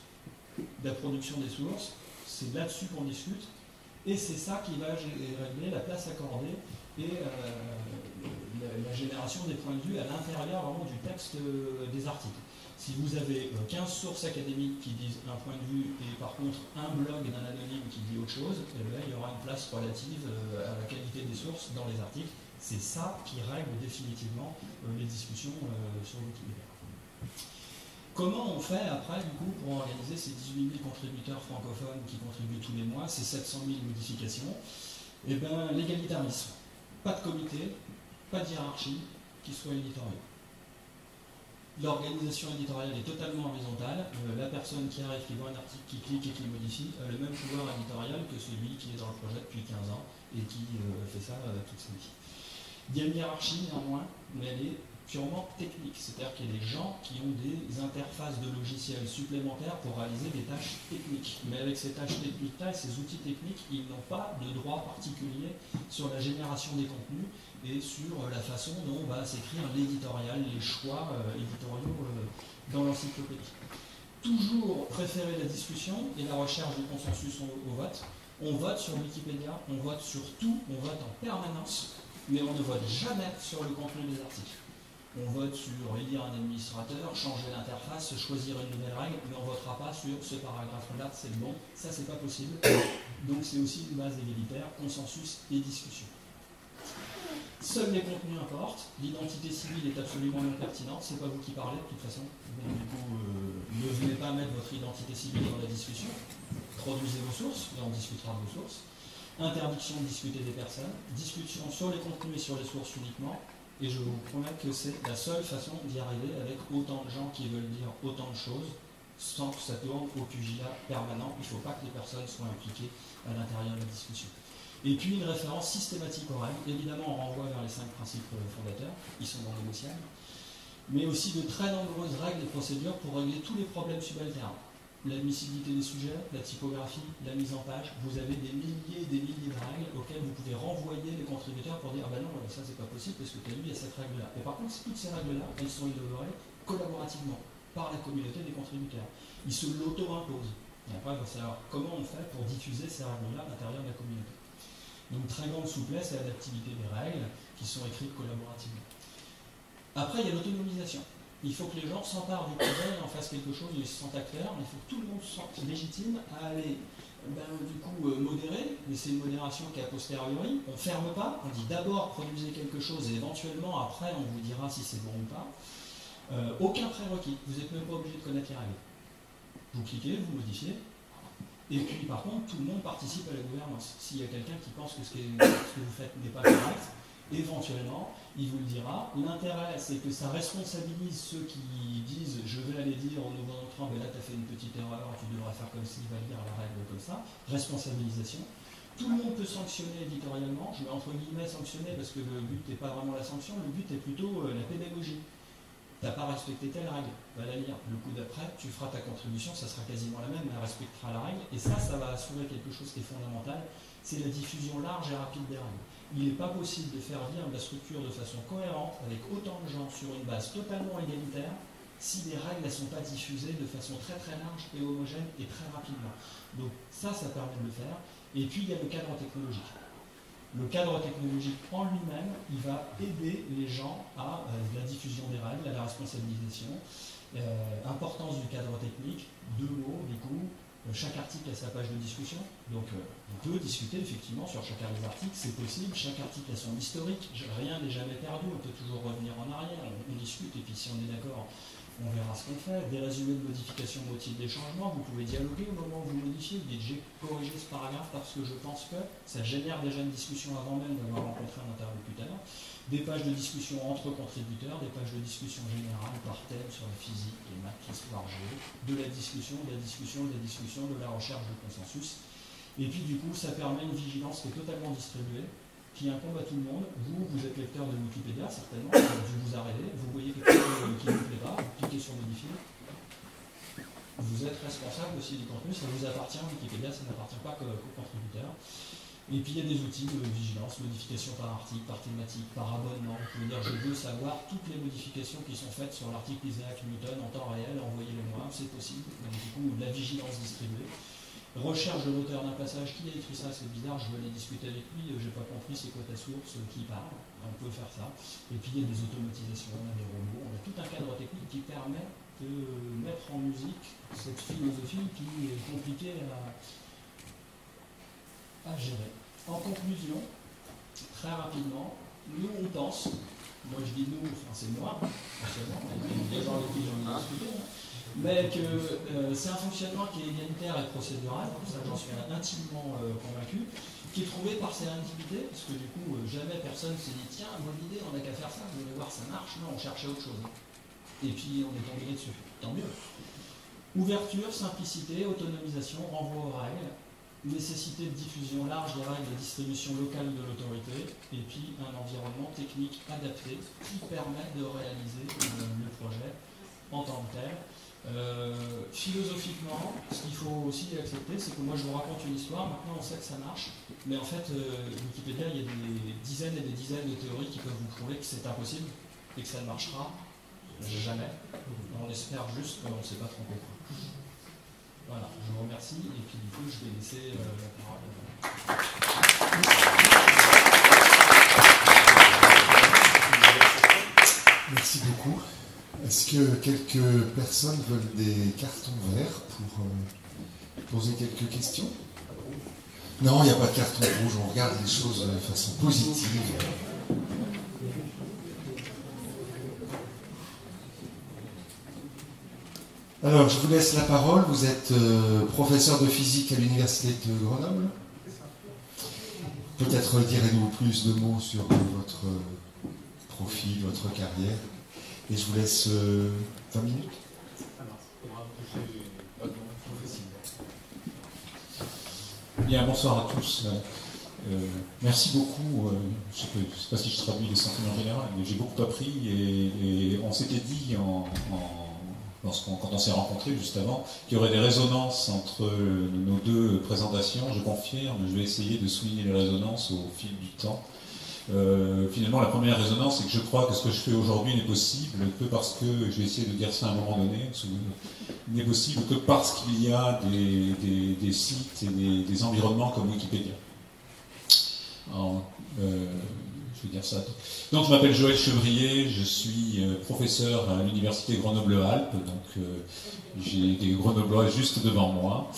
La production des sources, c'est là-dessus qu'on discute, Et c'est ça qui va régler la place accordée et la génération des points de vue à l'intérieur vraiment du texte des articles. Si vous avez 15 sources académiques qui disent un point de vue et par contre un blog d'un anonyme qui dit autre chose, eh bien, il y aura une place relative à la qualité des sources dans les articles. C'est ça qui règle définitivement les discussions sur Wikipédia. Comment on fait après, du coup, pour organiser ces 18 000 contributeurs francophones qui contribuent tous les mois, ces 700 000 modifications? Eh bien, l'égalitarisme. Pas de comité, pas de hiérarchie, qui soit éditorial. L'organisation éditoriale est totalement horizontale. La personne qui arrive, qui voit un article, qui clique et qui modifie, a le même pouvoir éditorial que celui qui est dans le projet depuis 15 ans et qui fait ça toute sa vie. Il y a une hiérarchie néanmoins, mais elle est purement technique. C'est-à-dire qu'il y a des gens qui ont des interfaces de logiciels supplémentaires pour réaliser des tâches techniques. Mais avec ces tâches techniques-là et ces outils techniques, ils n'ont pas de droit particulier sur la génération des contenus et sur la façon dont va s'écrire l'éditorial, les choix éditoriaux dans l'encyclopédie. Toujours préférer la discussion et la recherche du consensus au vote. On vote sur Wikipédia, on vote sur tout, on vote en permanence, mais on ne vote jamais sur le contenu des articles. On vote sur élire un administrateur, changer l'interface, choisir une nouvelle règle, mais on ne votera pas sur ce paragraphe-là, c'est le bon, ça c'est pas possible. Donc c'est aussi une base égalitaire, consensus et discussion. Seuls les contenus importent, l'identité civile est absolument non pertinente, c'est pas vous qui parlez de toute façon. Donc, du coup, ne venez pas mettre votre identité civile dans la discussion. Produisez vos sources, et on discutera de vos sources. Interdiction de discuter des personnes, discussion sur les contenus et sur les sources uniquement. Et je vous promets que c'est la seule façon d'y arriver avec autant de gens qui veulent dire autant de choses sans que ça tourne au pugilat permanent. Il ne faut pas que les personnes soient impliquées à l'intérieur de la discussion. Et puis une référence systématique aux règles. Évidemment, on renvoie vers les 5 principes fondateurs, ils sont non négociables, mais aussi de très nombreuses règles et procédures pour régler tous les problèmes subalternes. L'admissibilité des sujets, la typographie, la mise en page, vous avez des milliers et des milliers de règles auxquelles vous pouvez renvoyer les contributeurs pour dire ah ben non, ça c'est pas possible parce que tu as lu, il y a cette règle-là. Et par contre, toutes ces règles-là, elles sont élaborées collaborativement par la communauté des contributeurs. Ils se l'auto-imposent. Et après, il va savoir comment on fait pour diffuser ces règles-là à l'intérieur de la communauté. Donc très grande souplesse et adaptabilité des règles qui sont écrites collaborativement. Après, il y a l'autonomisation. Il faut que les gens s'emparent du projet et en fassent quelque chose, ils se sentent acteurs, il faut que tout le monde se sente légitime à aller modérer, mais c'est une modération qui est a posteriori, on ne ferme pas, on dit d'abord produisez quelque chose et éventuellement après on vous dira si c'est bon ou pas. Aucun prérequis, vous n'êtes même pas obligé de connaître les règles. Vous cliquez, vous modifiez, et puis par contre tout le monde participe à la gouvernance. S'il y a quelqu'un qui pense que ce que vous faites n'est pas correct, éventuellement, il vous le dira. L'intérêt, c'est que ça responsabilise ceux qui disent je vais aller dire au nouveau entrant, ben là tu as fait une petite erreur, tu devras faire comme ci, il va lire la règle comme ça. Responsabilisation. Tout le monde peut sanctionner éditorialement, je mets entre guillemets sanctionner parce que le but n'est pas vraiment la sanction, le but est plutôt la pédagogie. T'as pas respecté telle règle, va la lire. Le coup d'après, tu feras ta contribution, ça sera quasiment la même, mais elle respectera la règle. Et ça va assurer quelque chose qui est fondamental, c'est la diffusion large et rapide des règles. Il n'est pas possible de faire vivre la structure de façon cohérente, avec autant de gens sur une base totalement égalitaire, si les règles ne sont pas diffusées de façon très très large et homogène et très rapidement. Donc ça permet de le faire. Et puis il y a le cadre technologique. Le cadre technologique en lui-même, il va aider les gens à la diffusion des règles, à la responsabilisation. Importance du cadre technique, 2 mots du coup. Chaque article a sa page de discussion, donc on peut discuter effectivement sur chacun des articles, c'est possible, chaque article a son historique, rien n'est jamais perdu, on peut toujours revenir en arrière, on discute et puis si on est d'accord, on verra ce qu'on fait. Des résumés de modification motivent des changements, vous pouvez dialoguer au moment où vous modifiez, vous dites j'ai corrigé ce paragraphe parce que je pense que ça génère déjà une discussion avant même d'avoir rencontré un interlocuteur. Des pages de discussion entre contributeurs, des pages de discussion générale par thème sur la physique, les maths, l'histoire géo, de la discussion, de la recherche de consensus. Et puis du coup, ça permet une vigilance qui est totalement distribuée, qui incombe à tout le monde. Vous êtes lecteur de Wikipédia, certainement, vous avez dû vous arrêter, vous voyez quelque chose qui ne vous plaît pas, vous cliquez sur modifier. Vous êtes responsable aussi du contenu, ça vous appartient, Wikipédia, ça n'appartient pas qu'aux contributeurs. Et puis il y a des outils de vigilance, modification par article, par thématique, par abonnement. Vous pouvez dire je veux savoir toutes les modifications qui sont faites sur l'article Isaac Newton en temps réel, envoyez-les-moi, c'est possible. Donc, du coup, la vigilance distribuée. recherche de l'auteur d'un passage, qui a écrit ça, c'est bizarre, je veux aller discuter avec lui, j'ai pas compris, c'est quoi ta source, qui parle, on peut faire ça. Et puis il y a des automatisations, on a des robots, on a tout un cadre technique qui permet de mettre en musique cette philosophie qui est compliquée à gérer. En conclusion, très rapidement, nous on pense, moi je dis nous, enfin c'est moi, actuellement, les gens avec qui j'en ai discuté, mais que c'est un fonctionnement qui est égalitaire et procédural, ça j'en suis intimement convaincu, qui est trouvé par sérendipité, parce que du coup jamais personne s'est dit tiens, bonne idée, on n'a qu'à faire ça, vous allez voir ça marche, non, on cherchait autre chose. Et puis on est tombé dessus, tant mieux. Ouverture, simplicité, autonomisation, renvoi aux règles, nécessité de diffusion large des règles de distribution locale de l'autorité, et puis un environnement technique adapté qui permet de réaliser le projet en tant que tel. Philosophiquement, ce qu'il faut aussi accepter, c'est que moi je vous raconte une histoire, maintenant on sait que ça marche, mais en fait, Wikipédia, il y a des dizaines et des dizaines de théories qui peuvent vous prouver que c'est impossible et que ça ne marchera jamais. On espère juste qu'on ne s'est pas trompé. Voilà, je vous remercie, et puis du coup je vais laisser la parole. Merci beaucoup. Est-ce que quelques personnes veulent des cartons verts pour poser quelques questions? Non, il n'y a pas de carton rouge, on regarde les choses de façon positive. Alors, je vous laisse la parole. Vous êtes professeur de physique à l'Université de Grenoble. Peut-être direz-nous plus de mots sur votre profil, votre carrière. Et je vous laisse 20 minutes. Bien, bonsoir à tous. Merci beaucoup. Je ne sais pas si je traduis les sentiments généraux, mais j'ai beaucoup appris et on s'était dit quand on s'est rencontrés juste avant qu'il y aurait des résonances entre nos deux présentations. Je confirme, je vais essayer de souligner les résonances au fil du temps. Finalement, la première résonance, c'est que je crois que ce que je fais aujourd'hui n'est possible que parce que, je vais essayer de dire ça à un moment donné, n'est possible que parce qu'il y a des sites et des environnements comme Wikipédia. Alors, je vais dire ça. Donc, je m'appelle Joël Chevrier, je suis professeur à l'Université Grenoble-Alpes, donc j'ai des Grenoblois juste devant moi,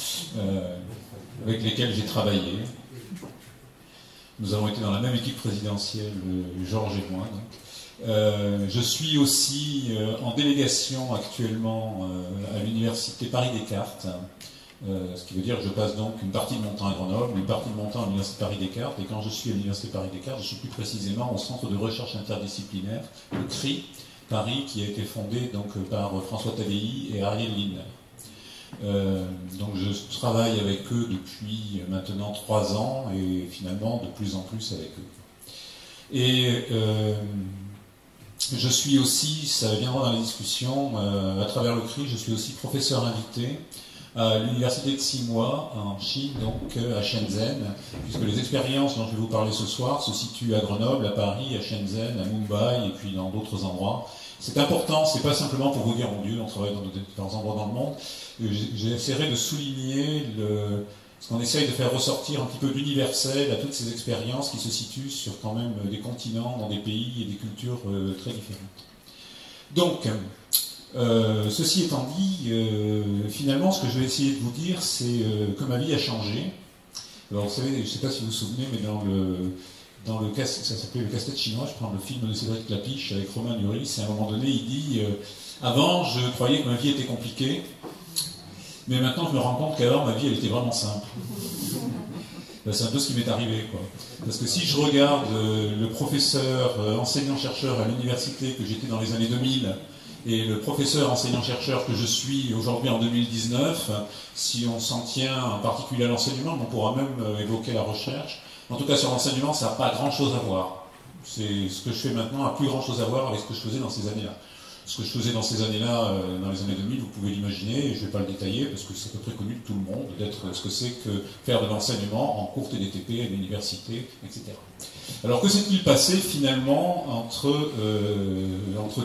avec lesquels j'ai travaillé. Nous avons été dans la même équipe présidentielle, Georges et moi. Donc. Je suis aussi en délégation actuellement à l'Université Paris-Descartes, ce qui veut dire que je passe donc une partie de mon temps à Grenoble, une partie de mon temps à l'Université Paris-Descartes, et quand je suis à l'Université Paris-Descartes, je suis plus précisément au Centre de recherche interdisciplinaire, le CRI, Paris, qui a été fondé donc par François Talley et Ariel Lindner. Donc je travaille avec eux depuis maintenant 3 ans et finalement de plus en plus avec eux. Et je suis aussi, ça viendra dans les discussions, à travers le CRI, je suis aussi professeur invité à l'université de Tsinghua en Chine, donc à Shenzhen, puisque les expériences dont je vais vous parler ce soir se situent à Grenoble, à Paris, à Shenzhen, à Mumbai et puis dans d'autres endroits. C'est important, c'est pas simplement pour vous dire, mon Dieu, on travaille dans différents endroits dans le monde. J'essaierai de souligner ce qu'on essaye de faire ressortir un petit peu d'universel à toutes ces expériences qui se situent sur quand même des continents, dans des pays et des cultures très différentes. Donc, ceci étant dit, finalement, ce que je vais essayer de vous dire, c'est que ma vie a changé. Alors, vous savez, je ne sais pas si vous vous souvenez, mais dans le ça s'appelait Le Casse-tête chinois, je prends le film de Cédric Clapiche avec Romain Duris, et à un moment donné, il dit avant, je croyais que ma vie était compliquée, mais maintenant, je me rends compte qu'avant, ma vie, elle était vraiment simple. Ben, c'est un peu ce qui m'est arrivé, quoi. Parce que si je regarde le professeur enseignant-chercheur à l'université que j'étais dans les années 2000, et le professeur enseignant-chercheur que je suis aujourd'hui en 2019, si on s'en tient en particulier à l'enseignement, on pourra même évoquer la recherche. En tout cas, sur l'enseignement, ça n'a pas grand-chose à voir. C'est ce que je fais maintenant n'a plus grand-chose à voir avec ce que je faisais dans ces années-là. Ce que je faisais dans ces années-là, dans les années 2000, vous pouvez l'imaginer, et je ne vais pas le détailler parce que c'est à peu près connu de tout le monde, d'être ce que c'est que faire de l'enseignement en cours TDTP à l'université, etc. Alors que s'est-il passé finalement entre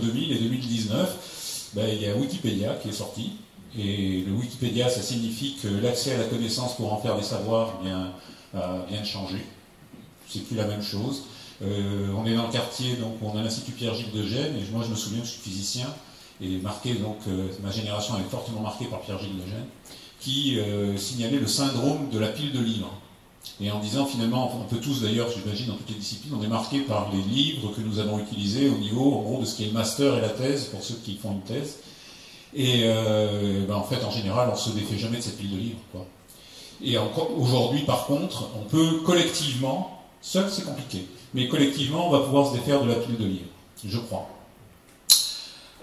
2000 et 2019 ? Ben, il y a Wikipédia qui est sorti, Et le Wikipédia, ça signifie que l'accès à la connaissance pour en faire des savoirs vient de changer. C'est plus la même chose. On est dans le quartier, donc on a l'Institut Pierre-Gilles de Gênes, et moi je me souviens, je suis physicien, et marqué, donc ma génération est fortement marquée par Pierre-Gilles de Gênes, qui signalait le syndrome de la pile de livres. Et en disant finalement, on peut tous d'ailleurs, j'imagine, dans toutes les disciplines, on est marqué par les livres que nous avons utilisés au niveau, en gros, de ce qui est le master et la thèse, pour ceux qui font une thèse. Et en fait, en général, on ne se défait jamais de cette pile de livres, quoi. Et aujourd'hui, par contre, on peut collectivement, seul c'est compliqué, mais collectivement, on va pouvoir se défaire de la pile de livres, je crois.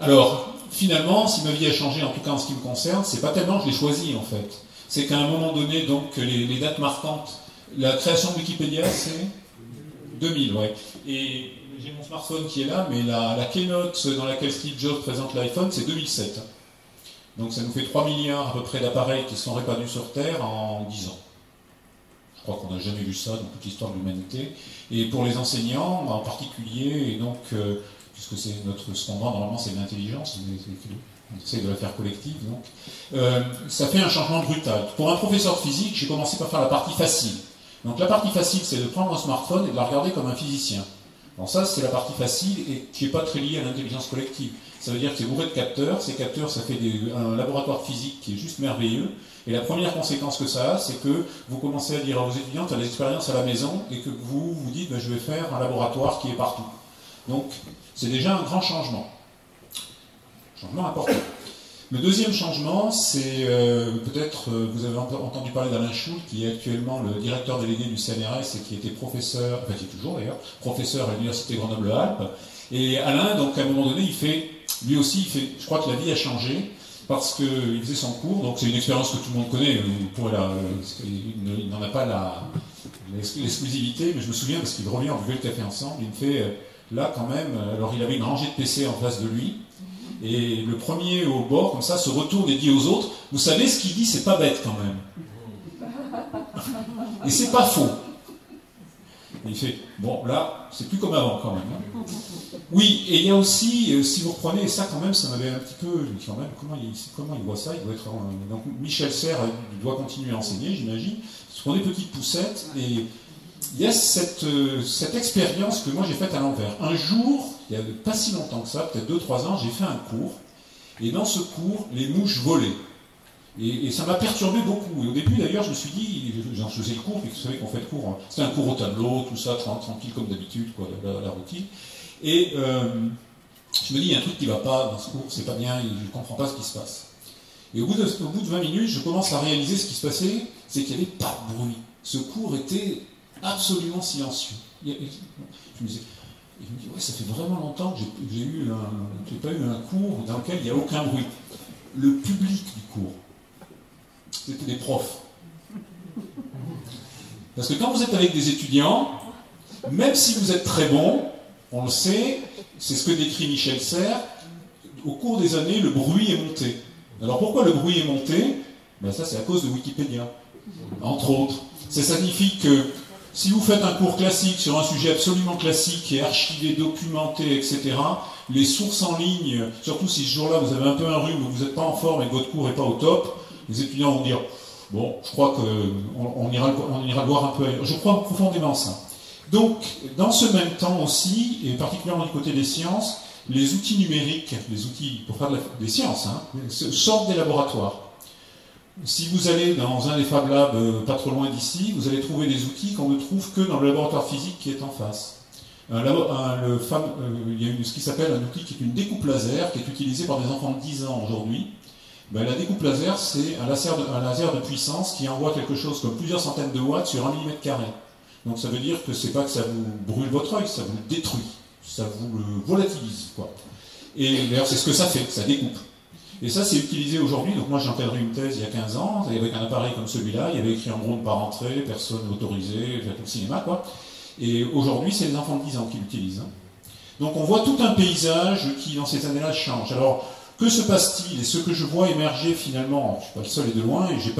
Alors, finalement, si ma vie a changé, en tout cas en ce qui me concerne, c'est pas tellement que je l'ai choisi, en fait. C'est qu'à un moment donné, donc, les dates marquantes, la création de Wikipédia, c'est 2000, ouais. Et j'ai mon smartphone qui est là, mais la keynote dans laquelle Steve Jobs présente l'iPhone, c'est 2007. Donc ça nous fait 3 milliards à peu près d'appareils qui sont répandus sur Terre en 10 ans. Je crois qu'on n'a jamais vu ça dans toute l'histoire de l'humanité. Et pour les enseignants, en particulier, et donc, puisque c'est notre standard, normalement c'est l'intelligence, on essaie de la faire collective, donc, ça fait un changement brutal. Pour un professeur de physique, j'ai commencé par faire la partie facile. Donc la partie facile, c'est de prendre un smartphone et de la regarder comme un physicien. Donc ça, c'est la partie facile et qui n'est pas très liée à l'intelligence collective. Ça veut dire que c'est bourré de capteurs. Ces capteurs, ça fait un laboratoire physique qui est juste merveilleux. Et la première conséquence que ça a, c'est que vous commencez à dire à vos étudiants, tu as des expériences à la maison, et que vous vous dites, je vais faire un laboratoire qui est partout. Donc, c'est déjà un grand changement. Changement important. Le deuxième changement, c'est peut-être, vous avez entendu parler d'Alain Schul, qui est actuellement le directeur délégué du CNRS et qui était professeur, enfin qui est toujours d'ailleurs, professeur à l'Université Grenoble-Alpes. Et Alain, donc à un moment donné, lui aussi, je crois que la vie a changé, parce qu'il faisait son cours, donc c'est une expérience que tout le monde connaît, il n'en a pas l'exclusivité, mais je me souviens, parce qu'il revient, on buvait le café ensemble, il me fait, là quand même, alors il avait une rangée de PC en face de lui, et le premier au bord, comme ça, se retourne et dit aux autres, vous savez, ce qu'il dit, c'est pas bête quand même. Et c'est pas faux. Et il fait, bon, là, c'est plus comme avant quand même. Hein. Oui, et il y a aussi, si vous reprenez, et ça quand même, ça m'avait un petit peu, je me dis quand même, comment il voit ça, il doit être, donc Michel Serres, il doit continuer à enseigner, j'imagine, ce sont des petites poussettes, et il y a cette expérience que moi j'ai faite à l'envers. Un jour, il n'y a pas si longtemps que ça, peut-être 2-3 ans, j'ai fait un cours, et dans ce cours, les mouches volaient. Et ça m'a perturbé beaucoup. Et au début, d'ailleurs, je me suis dit, j'en faisais le cours, puis vous savez qu'on fait le cours, c'était un cours au tableau, tout ça, tranquille comme d'habitude, quoi, la routine. Et je me dis, il y a un truc qui ne va pas dans ce cours, c'est pas bien, je ne comprends pas ce qui se passe. Et au bout de 20 minutes, je commence à réaliser ce qui se passait, c'est qu'il n'y avait pas de bruit. Ce cours était absolument silencieux. Je me dis, ouais, ça fait vraiment longtemps que j'ai pas eu un cours dans lequel il n'y a aucun bruit. Le public du cours, c'était des profs. Parce que quand vous êtes avec des étudiants, même si vous êtes très bon, on le sait, c'est ce que décrit Michel Serres, au cours des années, le bruit est monté. Alors pourquoi le bruit est monté? Ben ça, c'est à cause de Wikipédia, entre autres. Ça signifie que si vous faites un cours classique sur un sujet absolument classique, qui est archivé, documenté, etc., les sources en ligne, surtout si ce jour-là vous avez un peu un rhume, vous n'êtes pas en forme et que votre cours n'est pas au top, les étudiants vont dire « Bon, je crois qu'on ira le voir un peu ailleurs ». Je crois profondément ça. Donc, dans ce même temps aussi, et particulièrement du côté des sciences, les outils numériques, les outils pour faire des sciences, sortent des laboratoires. Si vous allez dans un des Fab Labs pas trop loin d'ici, vous allez trouver des outils qu'on ne trouve que dans le laboratoire physique qui est en face. Il y a ce qui s'appelle un outil qui est une découpe laser, qui est utilisé par des enfants de 10 ans aujourd'hui. Ben, la découpe laser, c'est un laser de puissance qui envoie quelque chose comme plusieurs centaines de watts sur 1 mm². Donc ça veut dire que c'est pas que ça vous brûle votre œil, ça vous le détruit, ça vous le volatilise, quoi. Et d'ailleurs, c'est ce que ça fait, ça découpe. Et ça, c'est utilisé aujourd'hui. Donc moi, j'ai encadré une thèse il y a 15 ans, avec un appareil comme celui-là, il y avait écrit en gros ne pas rentrer, personne autorisé, faire tout le cinéma, quoi. Et aujourd'hui, c'est les enfants de 10 ans qui l'utilisent. Hein. Donc on voit tout un paysage qui, dans ces années-là, change. Alors, que se passe-t-il? Et ce que je vois émerger finalement, je ne suis pas le seul et de loin, et je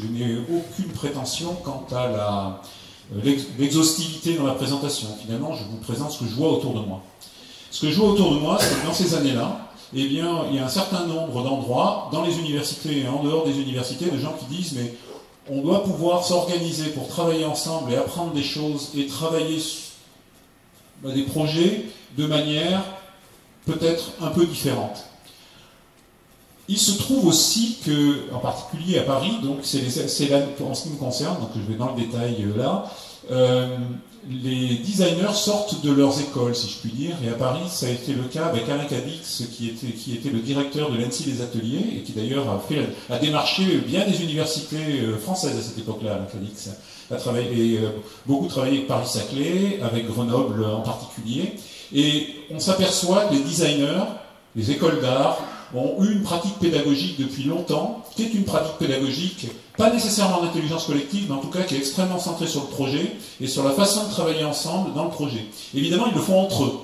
n'ai aucune prétention quant à l'exhaustivité dans la présentation. Finalement, je vous présente ce que je vois autour de moi. Ce que je vois autour de moi, c'est que dans ces années-là, eh bien, il y a un certain nombre d'endroits, dans les universités et en dehors des universités, de gens qui disent, mais on doit pouvoir s'organiser pour travailler ensemble et apprendre des choses et travailler sur des projets de manière peut-être un peu différente. Il se trouve aussi que, en particulier à Paris, donc en ce qui me concerne, donc je vais dans le détail là, les designers sortent de leurs écoles, si je puis dire, et à Paris, ça a été le cas avec Alain Cadix, qui était le directeur de l'ENSI des ateliers, et qui d'ailleurs a démarché bien des universités françaises à cette époque-là, Alain Cadix. Beaucoup travaillé avec Paris-Saclay, avec Grenoble en particulier, et on s'aperçoit que les designers, les écoles d'art, ont eu une pratique pédagogique depuis longtemps, qui est une pratique pédagogique, pas nécessairement d'intelligence collective, mais en tout cas qui est extrêmement centrée sur le projet et sur la façon de travailler ensemble dans le projet. Évidemment, ils le font entre eux.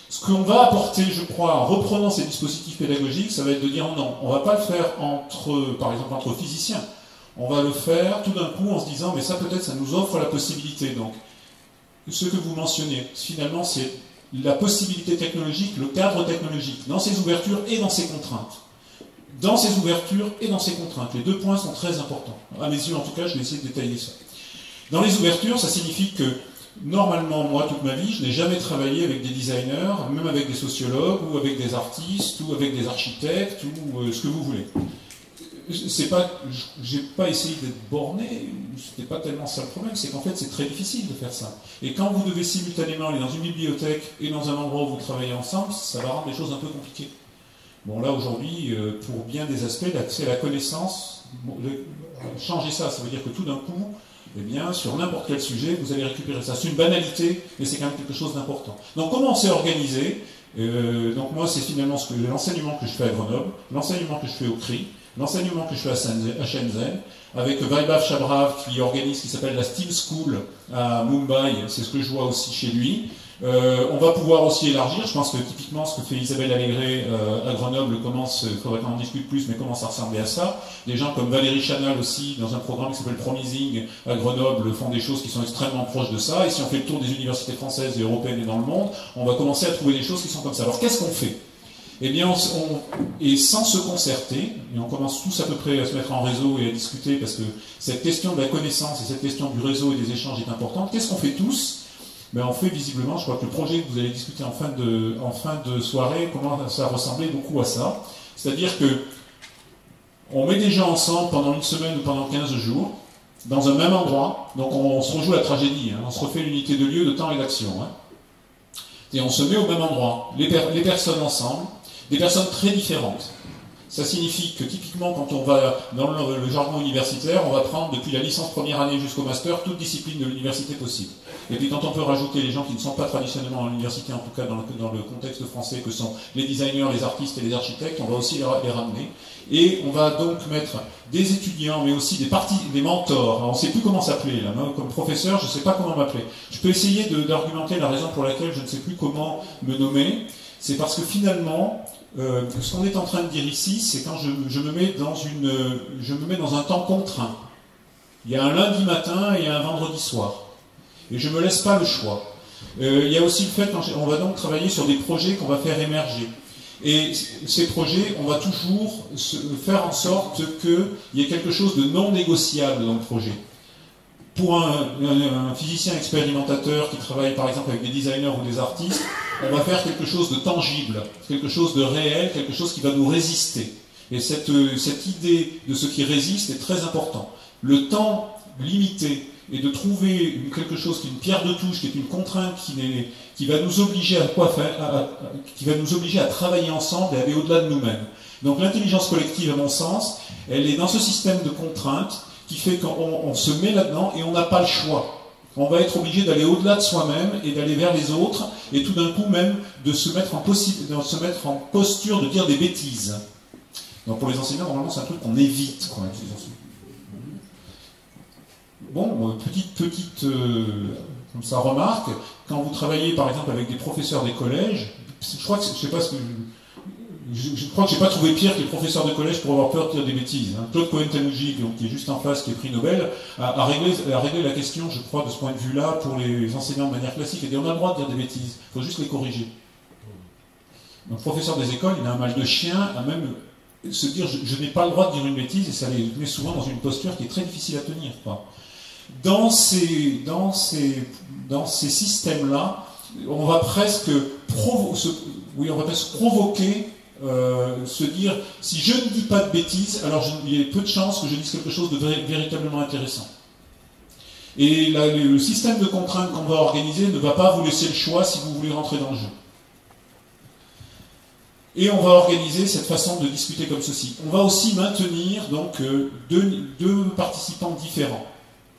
Ce qu'on va apporter, je crois, en reprenant ces dispositifs pédagogiques, ça va être de dire non, on ne va pas le faire par exemple, entre physiciens. On va le faire tout d'un coup en se disant, mais ça peut-être, ça nous offre la possibilité. Donc, ce que vous mentionnez, finalement, c'est la possibilité technologique, le cadre technologique, dans ses ouvertures et dans ses contraintes. Dans ses ouvertures et dans ses contraintes. Les deux points sont très importants. À mes yeux, en tout cas, je vais essayer de détailler ça. Dans les ouvertures, ça signifie que, normalement, moi, toute ma vie, je n'ai jamais travaillé avec des designers, même avec des sociologues, ou avec des artistes, ou avec des architectes, ou ce que vous voulez. J'ai pas essayé d'être borné, c'était pas tellement ça le problème, c'est qu'en fait c'est très difficile de faire ça. Et quand vous devez simultanément aller dans une bibliothèque et dans un endroit où vous travaillez ensemble, ça va rendre les choses un peu compliquées. Bon là aujourd'hui, pour bien des aspects, l'accès à la connaissance, changer ça, ça veut dire que tout d'un coup, eh bien, sur n'importe quel sujet, vous allez récupérer ça. C'est une banalité, mais c'est quand même quelque chose d'important. Donc comment on s'est organisé? Donc moi c'est finalement l'enseignement que je fais à Grenoble, l'enseignement que je fais au CRI, l'enseignement que je fais à Shenzhen, avec Vaibhav Chabrav qui organise, qui s'appelle la Steam School à Mumbai, c'est ce que je vois aussi chez lui. On va pouvoir aussi élargir, je pense que typiquement ce que fait Isabelle Allégret à Grenoble il faudrait qu'on en discute plus, mais commence à ressembler à ça. Des gens comme Valérie Chanal aussi, dans un programme qui s'appelle Promising à Grenoble, font des choses qui sont extrêmement proches de ça, et si on fait le tour des universités françaises et européennes et dans le monde, on va commencer à trouver des choses qui sont comme ça. Alors qu'est-ce qu'on fait ? Eh bien, et sans se concerter, et on commence tous à peu près à se mettre en réseau et à discuter, parce que cette question de la connaissance et cette question du réseau et des échanges est importante. Qu'est-ce qu'on fait tous ? Ben, on fait visiblement, je crois que le projet que vous allez discuter en fin de soirée, comment ça ressemblait beaucoup à ça. C'est-à-dire que on met des gens ensemble pendant une semaine ou pendant 15 jours, dans un même endroit, donc on se rejoue la tragédie, hein, on se refait l'unité de lieu, de temps et d'action. Hein, et on se met au même endroit, les personnes ensemble, des personnes très différentes. Ça signifie que typiquement quand on va dans le jargon universitaire, on va prendre depuis la licence première année jusqu'au master toute discipline de l'université possible. Et puis quand on peut rajouter les gens qui ne sont pas traditionnellement dans l'université, en tout cas dans le contexte français, que sont les designers, les artistes et les architectes, on va aussi les ramener. Et on va donc mettre des étudiants, mais aussi des mentors. Alors, on ne sait plus comment s'appeler là. Moi, comme professeur, je ne sais pas comment m'appeler. Je peux essayer d'argumenter la raison pour laquelle je ne sais plus comment me nommer. C'est parce que finalement, ce qu'on est en train de dire ici, c'est quand je me mets dans un temps contraint. Il y a un lundi matin et un vendredi soir. Et je ne me laisse pas le choix. Il y a aussi le fait qu'on va donc travailler sur des projets qu'on va faire émerger. Et ces projets, on va toujours faire en sorte qu'il y ait quelque chose de non négociable dans le projet. Pour un physicien expérimentateur qui travaille par exemple avec des designers ou des artistes, on va faire quelque chose de tangible, quelque chose de réel, quelque chose qui va nous résister. Et cette idée de ce qui résiste est très important. Le temps limité et de trouver quelque chose qui est une pierre de touche, qui est une contrainte qui va nous obliger à quoi faire, qui va nous obliger à travailler ensemble et aller au-delà de nous-mêmes. Donc l'intelligence collective, à mon sens, elle est dans ce système de contraintes qui fait qu'on se met là-dedans et on n'a pas le choix. On va être obligé d'aller au-delà de soi-même et d'aller vers les autres, et tout d'un coup même de se mettre en posture de dire des bêtises. Donc pour les enseignants, normalement c'est un truc qu'on évite quand même. Bon, petite comme ça remarque, quand vous travaillez par exemple avec des professeurs des collèges, je crois que j'ai pas trouvé pire que les professeurs de collège pour avoir peur de dire des bêtises. Hein. Claude Cohen-Tanouji, qui est juste en face, qui est prix Nobel, a réglé la question, je crois, de ce point de vue-là, pour les enseignants de manière classique, et dit on a le droit de dire des bêtises, il faut juste les corriger. Un professeur des écoles, il a un mal de chien à même se dire je n'ai pas le droit de dire une bêtise, et ça les met souvent dans une posture qui est très difficile à tenir, quoi. Dans ces systèmes-là, on va presque provoquer, se dire, si je ne dis pas de bêtises, alors il y a peu de chances que je dise quelque chose de véritablement intéressant. Et là, le système de contraintes qu'on va organiser ne va pas vous laisser le choix si vous voulez rentrer dans le jeu. Et on va organiser cette façon de discuter comme ceci. On va aussi maintenir donc deux participants différents.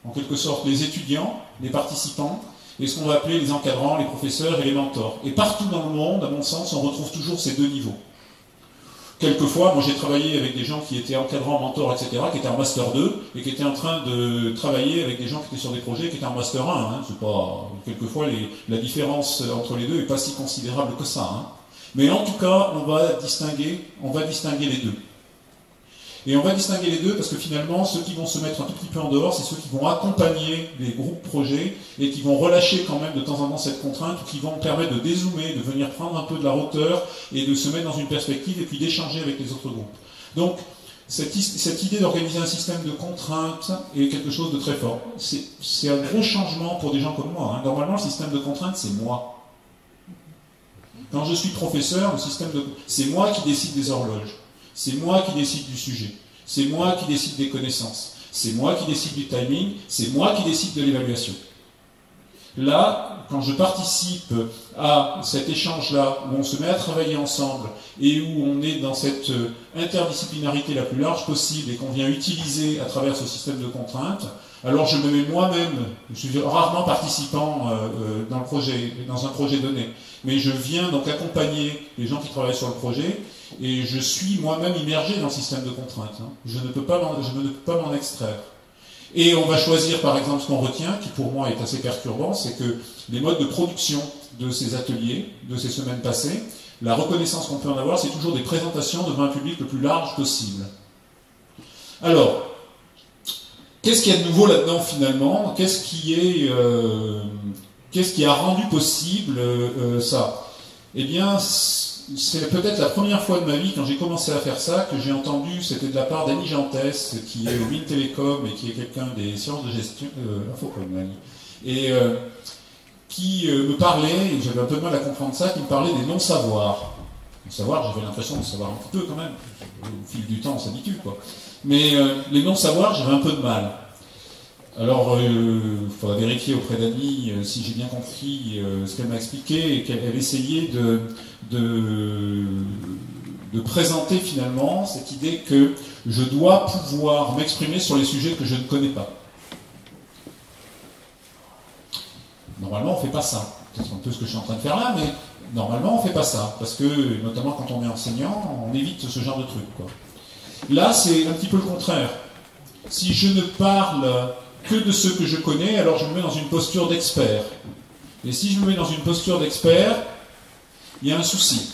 En quelque sorte, les étudiants, les participants, et ce qu'on va appeler les encadrants, les professeurs et les mentors. Et partout dans le monde, à mon sens, on retrouve toujours ces deux niveaux. Quelquefois, moi j'ai travaillé avec des gens qui étaient encadrants, mentors, etc., qui étaient en Master 2, et qui étaient en train de travailler avec des gens qui étaient sur des projets qui étaient en Master 1. Hein. C'est pas, quelquefois, la différence entre les deux n'est pas si considérable que ça. Hein. Mais en tout cas, on va distinguer les deux. Et on va distinguer les deux parce que finalement, ceux qui vont se mettre un tout petit peu en dehors, c'est ceux qui vont accompagner les groupes projets et qui vont relâcher quand même de temps en temps cette contrainte, ou qui vont permettre de dézoomer, de venir prendre un peu de la hauteur et de se mettre dans une perspective et puis d'échanger avec les autres groupes. Donc, cette idée d'organiser un système de contraintes est quelque chose de très fort. C'est un gros changement pour des gens comme moi. Hein. Normalement, le système de contraintes, c'est moi. Quand je suis professeur, c'est moi qui décide des horloges. C'est moi qui décide du sujet. C'est moi qui décide des connaissances. C'est moi qui décide du timing. C'est moi qui décide de l'évaluation. Là, quand je participe à cet échange-là, où on se met à travailler ensemble et où on est dans cette interdisciplinarité la plus large possible et qu'on vient utiliser à travers ce système de contraintes, alors je me mets moi-même, je suis rarement participant dans un projet donné, mais je viens donc accompagner les gens qui travaillent sur le projet et je suis moi-même immergé dans le système de contraintes. Hein. Je ne peux pas m'en extraire. Et on va choisir par exemple ce qu'on retient, qui pour moi est assez perturbant, c'est que les modes de production de ces ateliers, de ces semaines passées, la reconnaissance qu'on peut en avoir, c'est toujours des présentations devant un public le plus large possible. Alors, qu'est-ce qu'il y a de nouveau là-dedans finalement? Qu'est-ce qui a rendu possible ça? Eh bien, c'est peut-être la première fois de ma vie, quand j'ai commencé à faire ça, que j'ai entendu, c'était de la part d'Annie Jantès, qui est au Mines Télécom et qui est quelqu'un des sciences de gestion, et qui me parlait, et j'avais un peu de mal à comprendre ça, qui me parlait des non-savoirs. Les savoirs, j'avais l'impression de savoir un petit peu quand même. Au fil du temps, on s'habitue, quoi. Mais les non-savoirs, j'avais un peu de mal. Alors, il faudra vérifier auprès d'Annie si j'ai bien compris ce qu'elle m'a expliqué, et qu'elle essayait de présenter finalement cette idée que je dois pouvoir m'exprimer sur les sujets que je ne connais pas. Normalement, on ne fait pas ça. C'est un peu ce que je suis en train de faire là, mais normalement, on ne fait pas ça. Parce que, notamment quand on est enseignant, on évite ce genre de trucs, quoi. Là, c'est un petit peu le contraire. Si je ne parle que de ce que je connais, alors je me mets dans une posture d'expert. Et si je me mets dans une posture d'expert, il y a un souci.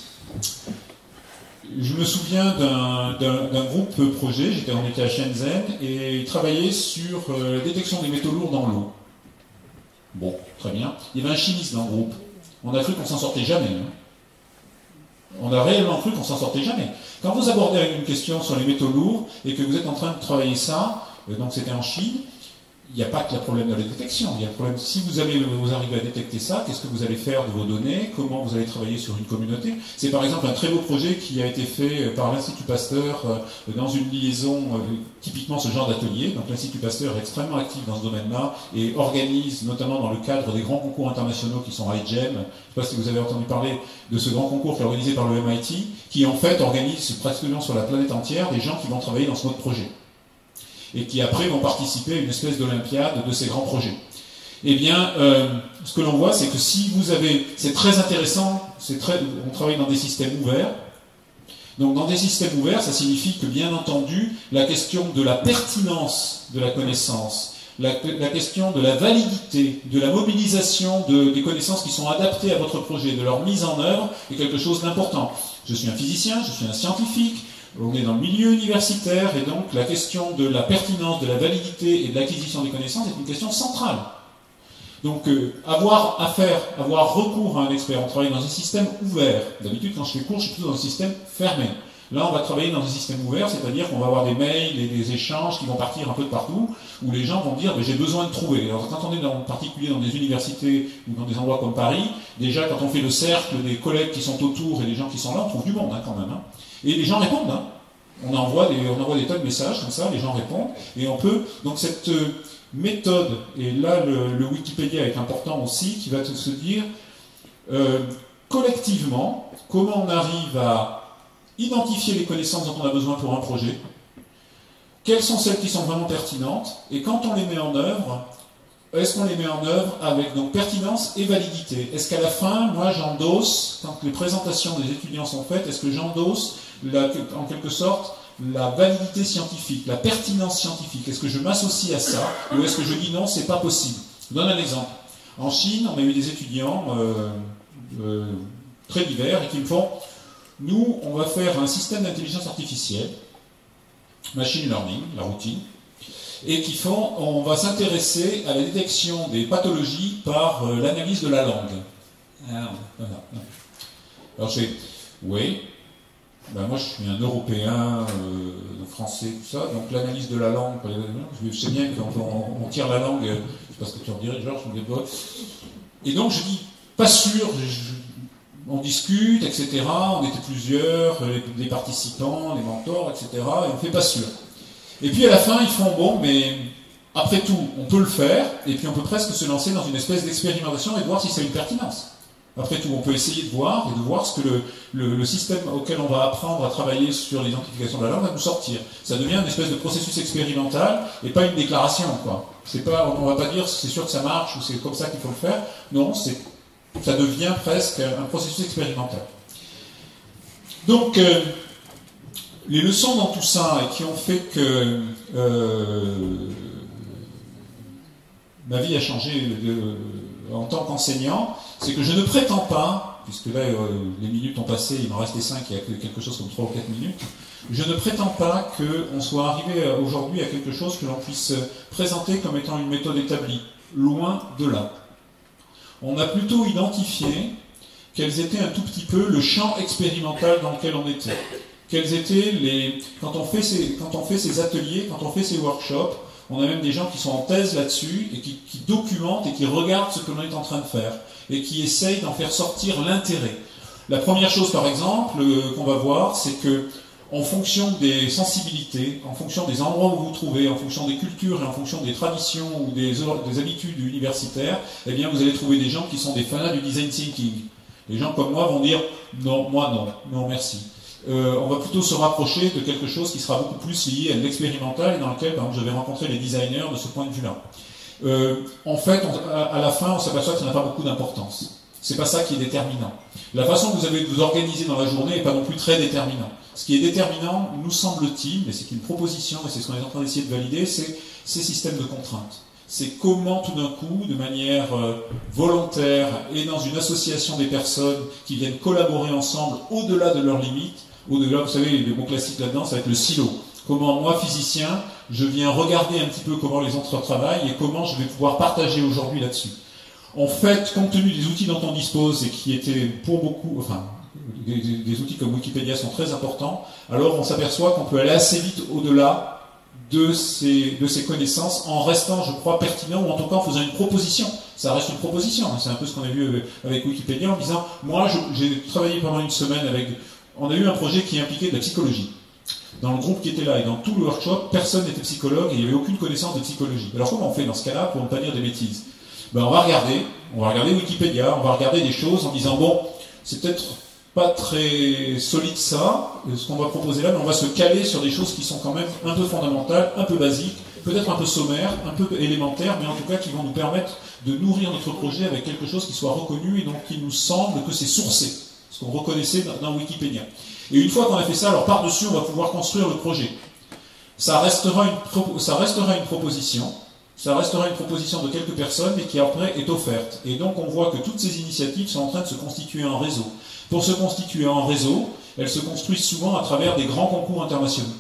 Je me souviens d'un groupe projet, on était à Shenzhen, et ils travaillaient sur la détection des métaux lourds dans l'eau. Bon, très bien. Il y avait un chimiste dans le groupe. On a cru qu'on s'en sortait jamais. Hein. On a réellement cru qu'on s'en sortait jamais. Quand vous abordez une question sur les métaux lourds, et que vous êtes en train de travailler ça, donc c'était en Chine, il n'y a pas que le problème de la détection. Il y a le problème, si vous arrivez à détecter ça, qu'est-ce que vous allez faire de vos données? Comment vous allez travailler sur une communauté? C'est par exemple un très beau projet qui a été fait par l'Institut Pasteur dans une liaison, typiquement ce genre d'atelier. Donc l'Institut Pasteur est extrêmement actif dans ce domaine-là et organise, notamment dans le cadre des grands concours internationaux qui sont IGEM. Je ne sais pas si vous avez entendu parler de ce grand concours qui est organisé par le MIT, qui en fait organise pratiquement sur la planète entière des gens qui vont travailler dans ce mode projet. Et qui après vont participer à une espèce d'olympiade de ces grands projets. Eh bien, ce que l'on voit, c'est que si vous avez... C'est très intéressant, on travaille dans des systèmes ouverts. Donc dans des systèmes ouverts, ça signifie que, bien entendu, la question de la pertinence de la connaissance, la question de la validité, de la mobilisation des connaissances qui sont adaptées à votre projet, de leur mise en œuvre, est quelque chose d'important. Je suis un physicien, je suis un scientifique, on est dans le milieu universitaire, et donc la question de la pertinence, de la validité et de l'acquisition des connaissances est une question centrale. Donc avoir recours à un expert, on travaille dans un système ouvert. D'habitude, quand je fais cours, je suis plutôt dans un système fermé. Là, on va travailler dans un système ouvert, c'est-à-dire qu'on va avoir des mails et des échanges qui vont partir un peu de partout, où les gens vont dire j'ai besoin de trouver. Alors quand on est en particulier dans des universités ou dans des endroits comme Paris, déjà quand on fait le cercle des collègues qui sont autour et des gens qui sont là, on trouve du monde quand même. Et les gens répondent. On envoie des tas de messages comme ça, les gens répondent, et on peut. Donc cette méthode, et là le Wikipédia est important aussi, qui va se dire collectivement comment on arrive à identifier les connaissances dont on a besoin pour un projet, quelles sont celles qui sont vraiment pertinentes, et quand on les met en œuvre, est-ce qu'on les met en œuvre avec donc pertinence et validité? Est-ce qu'à la fin, moi j'endosse, quand les présentations des étudiants sont faites, est-ce que j'endosse en quelque sorte la validité scientifique, la pertinence scientifique? Est-ce que je m'associe à ça, ou est-ce que je dis non, c'est pas possible? Je donne un exemple. En Chine, on a eu des étudiants très divers et qui me font nous, on va faire un système d'intelligence artificielle, machine learning, la routine, et qui font, on va s'intéresser à la détection des pathologies par l'analyse de la langue. Alors je fais, oui, ben moi je suis un Européen, français, tout ça, donc l'analyse de la langue, je sais bien qu'on tire la langue, je sais pas ce que tu en dirais, Georges, je me dis, et donc je dis, pas sûr, on discute, etc. On était plusieurs, les participants, les mentors, etc. Et on ne fait pas sûr. Et puis à la fin, ils font bon, mais après tout, on peut le faire, et puis on peut presque se lancer dans une espèce d'expérimentation et de voir si ça a une pertinence. Après tout, on peut essayer de voir ce que le système auquel on va apprendre à travailler sur l'identification de la langue va nous sortir. Ça devient une espèce de processus expérimental et pas une déclaration, quoi. C'est pas, on va pas dire c'est sûr que ça marche ou c'est comme ça qu'il faut le faire. Non, ça devient presque un processus expérimental. Donc, les leçons dans tout ça et qui ont fait que ma vie a changé en tant qu'enseignant, c'est que je ne prétends pas, puisque là les minutes ont passé, il m'en restait 5, il y a quelque chose comme 3 ou 4 minutes, je ne prétends pas qu'on soit arrivé aujourd'hui à quelque chose que l'on puisse présenter comme étant une méthode établie. Loin de là. On a plutôt identifié quels étaient un tout petit peu le champ expérimental dans lequel on était. Quels étaient quand on fait ces ateliers, quand on fait ces workshops, on a même des gens qui sont en thèse là-dessus et qui documentent et qui regardent ce que l'on est en train de faire et qui essayent d'en faire sortir l'intérêt. La première chose, par exemple, qu'on va voir, c'est que en fonction des sensibilités, en fonction des endroits où vous vous trouvez, en fonction des cultures et en fonction des traditions ou des habitudes universitaires, eh bien vous allez trouver des gens qui sont des fanats du design thinking. Les gens comme moi vont dire non, moi non merci. On va plutôt se rapprocher de quelque chose qui sera beaucoup plus lié à l'expérimental et dans lequel, par exemple, je vais rencontrer les designers de ce point de vue-là. En fait, à la fin, on s'aperçoit que ça n'a pas beaucoup d'importance. C'est pas ça qui est déterminant. La façon que vous avez de vous organiser dans la journée n'est pas non plus très déterminant. Ce qui est déterminant, nous semble-t-il, mais c'est une proposition, et c'est ce qu'on est en train d'essayer de valider, c'est ces systèmes de contraintes. C'est comment tout d'un coup, de manière volontaire et dans une association des personnes qui viennent collaborer ensemble au-delà de leurs limites, au-delà, vous savez, le mot classique là-dedans, ça va être le silo. Comment moi, physicien, je viens regarder un petit peu comment les autres travaillent et comment je vais pouvoir partager aujourd'hui là-dessus. En fait, compte tenu des outils dont on dispose et qui étaient pour beaucoup, enfin, des outils comme Wikipédia sont très importants, alors on s'aperçoit qu'on peut aller assez vite au-delà de ces connaissances en restant, je crois, pertinent ou en tout cas en faisant une proposition. Ça reste une proposition, c'est un peu ce qu'on a vu avec Wikipédia en disant, moi j'ai travaillé pendant une semaine on a eu un projet qui impliquait de la psychologie. Dans le groupe qui était là et dans tout le workshop, personne n'était psychologue et il n'y avait aucune connaissance de psychologie. Alors comment on fait dans ce cas-là pour ne pas dire des bêtises? On va regarder Wikipédia, on va regarder des choses en disant, bon, c'est peut-être pas très solide ça, ce qu'on va proposer là, mais on va se caler sur des choses qui sont quand même un peu fondamentales, un peu basiques, peut-être un peu sommaires, un peu élémentaires, mais en tout cas qui vont nous permettre de nourrir notre projet avec quelque chose qui soit reconnu et donc qui nous semble que c'est sourcé, ce qu'on reconnaissait dans Wikipédia. Et une fois qu'on a fait ça, alors par-dessus, on va pouvoir construire le projet. Ça restera une proposition. Ça restera une proposition de quelques personnes, mais qui après est offerte. Et donc on voit que toutes ces initiatives sont en train de se constituer en réseau. Pour se constituer en réseau, elles se construisent souvent à travers des grands concours internationaux.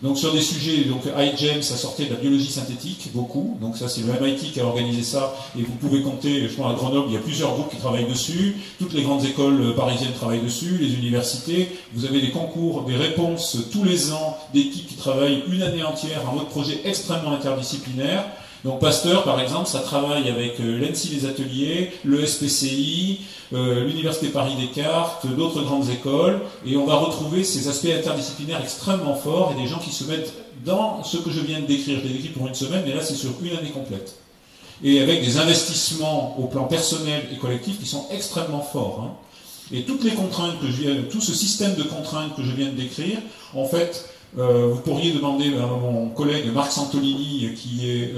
Donc sur des sujets, donc iGEM, ça sortait de la biologie synthétique, beaucoup. Donc ça c'est le MIT qui a organisé ça, et vous pouvez compter, je crois à Grenoble, il y a plusieurs groupes qui travaillent dessus, toutes les grandes écoles parisiennes travaillent dessus, les universités, vous avez des concours, des réponses tous les ans d'équipes qui travaillent une année entière en mode projet extrêmement interdisciplinaire. Donc Pasteur, par exemple, ça travaille avec l'ENSI des ateliers, le SPCI, l'Université Paris-Descartes, d'autres grandes écoles, et on va retrouver ces aspects interdisciplinaires extrêmement forts et des gens qui se mettent dans ce que je viens de décrire. Je l'ai décrit pour une semaine, mais là c'est sur une année complète. Et avec des investissements au plan personnel et collectif qui sont extrêmement forts. Hein. Et toutes les contraintes tout ce système de contraintes que je viens de décrire, en fait, vous pourriez demander à mon collègue Marc Santolini, qui est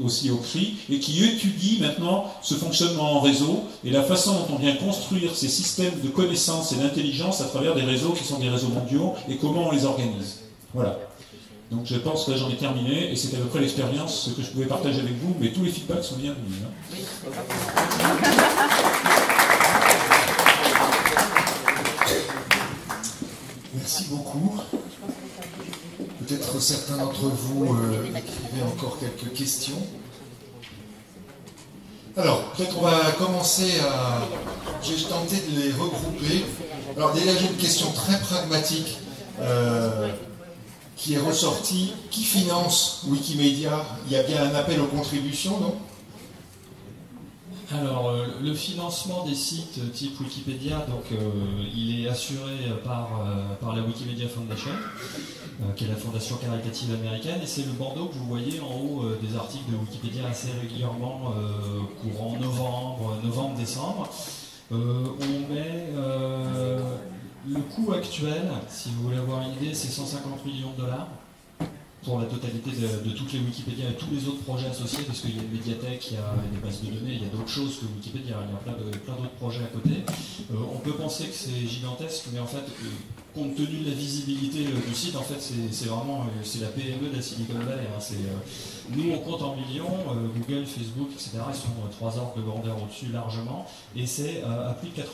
aussi au CRI, et qui étudie maintenant ce fonctionnement en réseau, et la façon dont on vient construire ces systèmes de connaissances et d'intelligence à travers des réseaux qui sont des réseaux mondiaux, et comment on les organise. Voilà. Donc je pense que j'en ai terminé, et c'est à peu près l'expérience que je pouvais partager avec vous, mais tous les feedbacks sont bienvenus. Hein. Merci beaucoup. Peut-être certains d'entre vous écrivez encore quelques questions. Alors, peut-être on va commencer à... J'ai tenté de les regrouper. Alors déjà, j'ai une question très pragmatique qui est ressortie. Qui finance Wikimedia? Il y a bien un appel aux contributions, non? Alors, le financement des sites type Wikipédia, donc, il est assuré par la Wikimedia Foundation, qui est la fondation caritative américaine, et c'est le bandeau que vous voyez en haut des articles de Wikipédia assez régulièrement, courant novembre-décembre. On met le coût actuel, si vous voulez avoir une idée, c'est 150 millions de dollars. Pour la totalité de toutes les Wikipédia et tous les autres projets associés, parce qu'il y a une médiathèque, il y a des bases de données, il y a d'autres choses que Wikipédia, il y a plein d'autres projets à côté. On peut penser que c'est gigantesque, mais en fait, compte tenu de la visibilité du site, en fait, c'est vraiment la PME de la Silicon Valley. Hein. Nous, on compte en millions, Google, Facebook, etc., ils sont 3 ordres de grandeur au-dessus largement, et c'est à plus de 90%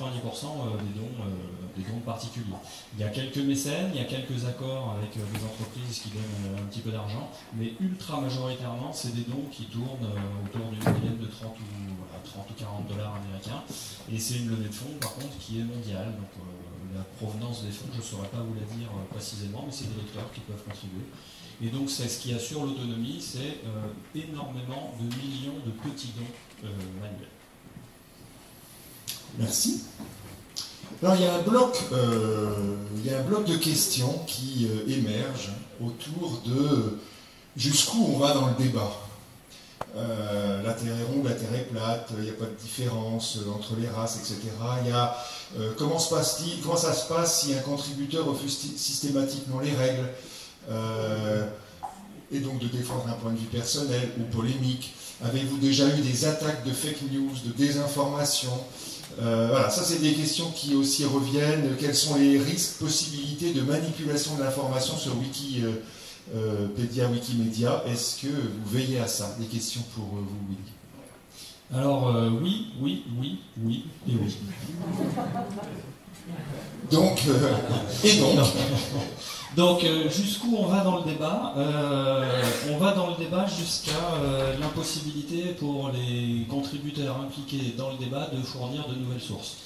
des dons particuliers. Il y a quelques mécènes, il y a quelques accords avec des entreprises qui donnent un petit peu d'argent, mais ultra majoritairement, c'est des dons qui tournent autour d'une moyenne de 30 ou 40 dollars américains, et c'est une levée de fonds, par contre, qui est mondiale. Donc, la provenance des fonds, je ne saurais pas vous la dire précisément, mais c'est des lecteurs qui peuvent contribuer. Et donc, c'est ce qui assure l'autonomie, c'est énormément de millions de petits dons manuels. Merci. Alors, il y a un bloc de questions qui émerge autour de jusqu'où on va dans le débat. La Terre est ronde, la Terre est plate, il n'y a pas de différence entre les races, etc. Il y a comment ça se passe si un contributeur refuse systématiquement les règles, et donc de défendre un point de vue personnel ou polémique. Avez-vous déjà eu des attaques de fake news, de désinformation? Voilà, ça c'est des questions qui aussi reviennent. Quels sont les risques, possibilités de manipulation de l'information sur Wikimedia? Est-ce que vous veillez à ça? Des questions pour vous, Willy. Alors, oui, et oui. Donc, Donc, jusqu'où on va dans le débat? On va dans le débat jusqu'à l'impossibilité pour les contributeurs impliqués dans le débat de fournir de nouvelles sources.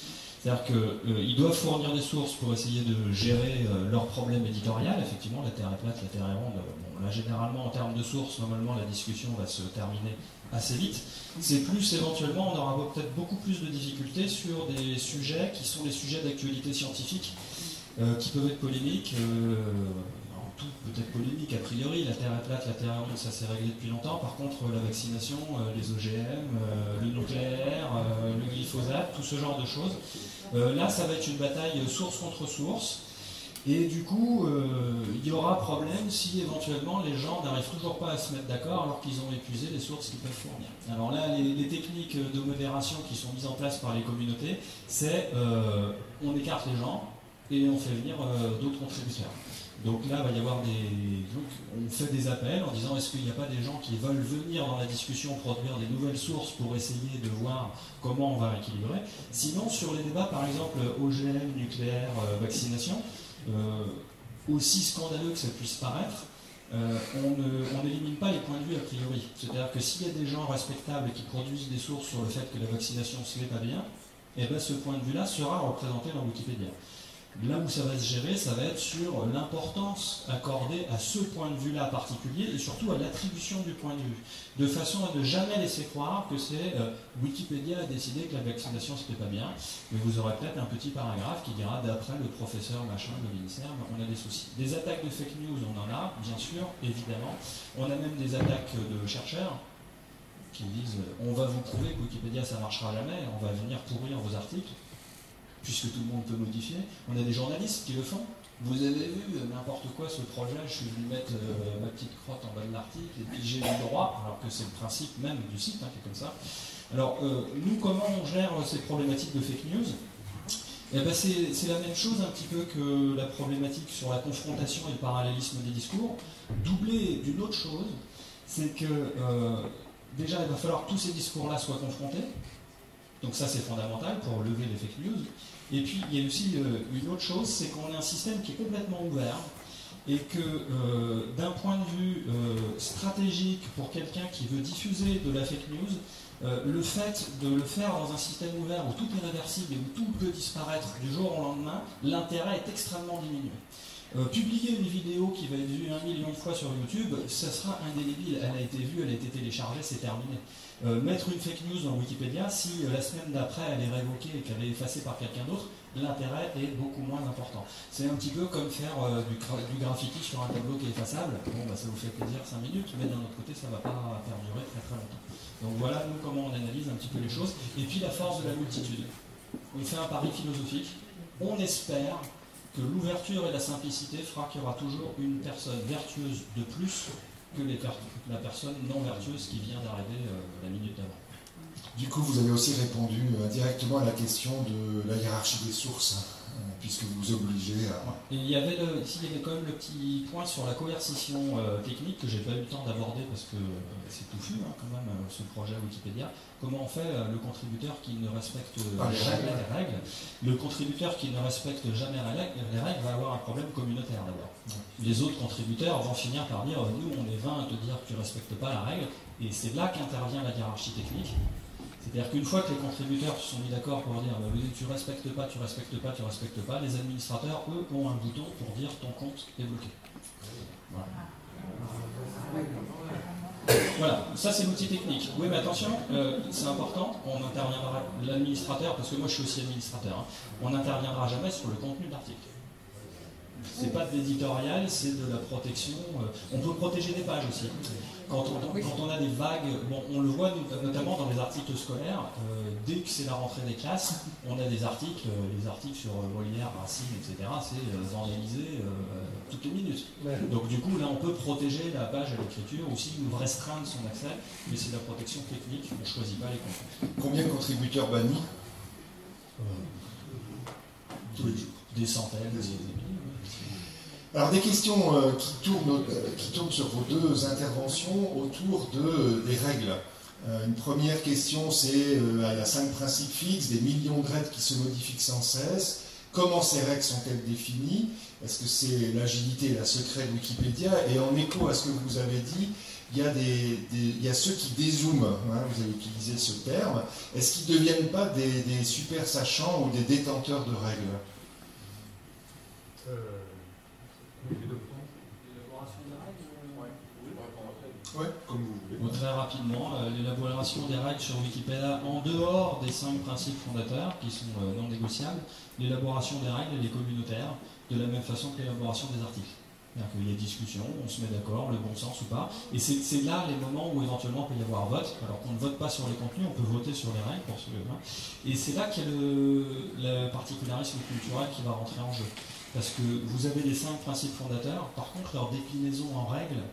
C'est-à-dire qu'ils doivent fournir des sources pour essayer de gérer leurs problèmes éditoriaux. Effectivement, la Terre est plate, la Terre est ronde. Bon, là, généralement, en termes de sources, normalement, la discussion va se terminer assez vite. C'est plus, éventuellement, on aura peut-être beaucoup plus de difficultés sur des sujets qui sont des sujets d'actualité scientifique, qui peuvent être polémiques. Tout peut être polémique, a priori. La Terre est plate, la Terre est ronde, ça s'est réglé depuis longtemps. Par contre, la vaccination, les OGM, le nucléaire, le glyphosate, tout ce genre de choses. Là, ça va être une bataille source contre source. Et du coup, il y aura problème si éventuellement les gens n'arrivent toujours pas à se mettre d'accord alors qu'ils ont épuisé les sources qu'ils peuvent fournir. Alors là, les techniques de modération qui sont mises en place par les communautés, c'est on écarte les gens et on fait venir d'autres contributeurs. Donc là, il va y avoir on fait des appels en disant est-ce qu'il n'y a pas des gens qui veulent venir dans la discussion produire des nouvelles sources pour essayer de voir comment on va équilibrer. Sinon, sur les débats, par exemple, OGM, nucléaire, vaccination, aussi scandaleux que ça puisse paraître, on n'élimine pas les points de vue a priori. C'est-à-dire que s'il y a des gens respectables qui produisent des sources sur le fait que la vaccination ne se fait pas bien, eh ben ce point de vue-là sera représenté dans Wikipédia. Là où ça va se gérer, ça va être sur l'importance accordée à ce point de vue-là particulier et surtout à l'attribution du point de vue, de façon à ne jamais laisser croire que c'est Wikipédia a décidé que la vaccination c'était pas bien, mais vous aurez peut-être un petit paragraphe qui dira d'après le professeur machin de l'INSERM, on a des soucis. Des attaques de fake news, on en a, bien sûr, évidemment. On a même des attaques de chercheurs qui disent on va vous prouver que Wikipédia ça marchera jamais, on va venir pourrir vos articles, puisque tout le monde peut modifier. On a des journalistes qui le font. Vous avez vu n'importe quoi ce projet, je suis venu mettre ma petite crotte en bas de l'article et puis j'ai le droit, alors que c'est le principe même du site qui est comme ça. Alors nous, comment on gère ces problématiques de fake news? Eh ben, c'est la même chose un petit peu que la problématique sur la confrontation et le parallélisme des discours, doublée d'une autre chose, c'est que déjà il va falloir que tous ces discours-là soient confrontés. Donc ça c'est fondamental pour lever les fake news. Et puis il y a aussi une autre chose, c'est qu'on a un système qui est complètement ouvert et que d'un point de vue stratégique pour quelqu'un qui veut diffuser de la fake news, le fait de le faire dans un système ouvert où tout est réversible et où tout peut disparaître du jour au lendemain, l'intérêt est extrêmement diminué. Publier une vidéo qui va être vue 1 million de fois sur YouTube, ça sera indélébile. Elle a été vue, elle a été téléchargée, c'est terminé. Mettre une fake news dans Wikipédia, si la semaine d'après elle est révoquée et qu'elle est effacée par quelqu'un d'autre, l'intérêt est beaucoup moins important. C'est un petit peu comme faire du graffiti sur un tableau qui est effaçable. Bon, bah, ça vous fait plaisir 5 minutes, mais d'un autre côté, ça ne va pas perdurer très très longtemps. Donc voilà, nous, comment on analyse un petit peu les choses. Et puis la force de la multitude. On fait un pari philosophique. On espère que l'ouverture et la simplicité fera qu'il y aura toujours une personne vertueuse de plus que la personne non vertueuse qui vient d'arriver la minute d'avant. Du coup, vous avez aussi répondu directement à la question de la hiérarchie des sources, puisque vous vous obligez à... Et il y avait quand même le petit point sur la coercition technique que j'ai pas eu le temps d'aborder parce que c'est touffu quand même ce projet Wikipédia. Comment on fait le contributeur qui ne respecte jamais les règles? Le contributeur qui ne respecte jamais les règles va avoir un problème communautaire d'abord. Les autres contributeurs vont finir par dire nous on est 20 à te dire que tu ne respectes pas la règle, et c'est là qu'intervient la hiérarchie technique. C'est-à-dire qu'une fois que les contributeurs se sont mis d'accord pour dire tu respectes pas, tu respectes pas, tu respectes pas, les administrateurs, eux, ont un bouton pour dire ton compte est bloqué. Voilà. Voilà, ça c'est l'outil technique. Oui, mais attention, c'est important, on interviendra, l'administrateur, parce que moi je suis aussi administrateur, on n'interviendra jamais sur le contenu de l'article. C'est pas de l'éditorial, c'est de la protection. On peut protéger des pages aussi. Quand on a des vagues, bon, on le voit notamment dans les articles scolaires, dès que c'est la rentrée des classes, on a des articles, les articles sur Molière, Racine, etc., c'est vandalisé toutes les minutes. Donc du coup, là, on peut protéger la page à l'écriture, aussi nous restreindre son accès, mais c'est la protection technique, on ne choisit pas les contenus. Combien de contributeurs bannis Tous les jours. Des centaines, des milliers. Alors des questions qui tournent sur vos deux interventions autour des règles. Une première question, c'est il y a 5 principes fixes, des millions de règles qui se modifient sans cesse. Comment ces règles sont-elles définies? Est-ce que c'est l'agilité et la secret de Wikipédia? Et en écho à ce que vous avez dit, il y a ceux qui dézooment, vous avez utilisé ce terme. Est-ce qu'ils ne deviennent pas des super sachants ou des détenteurs de règles? L'élaboration des règles, oui, comme vous voulez. très rapidement, l'élaboration des règles sur Wikipédia, en dehors des 5 principes fondateurs qui sont non négociables, l'élaboration des règles, elle est communautaire, de la même façon que l'élaboration des articles. C'est-à-dire qu'il y a discussion, on se met d'accord, le bon sens ou pas, et c'est là les moments où éventuellement il peut y avoir vote, alors qu'on ne vote pas sur les contenus, on peut voter sur les règles, et c'est là qu'il y a le particularisme culturel qui va rentrer en jeu. Parce que vous avez les 5 principes fondateurs, par contre leur déclinaison en règles,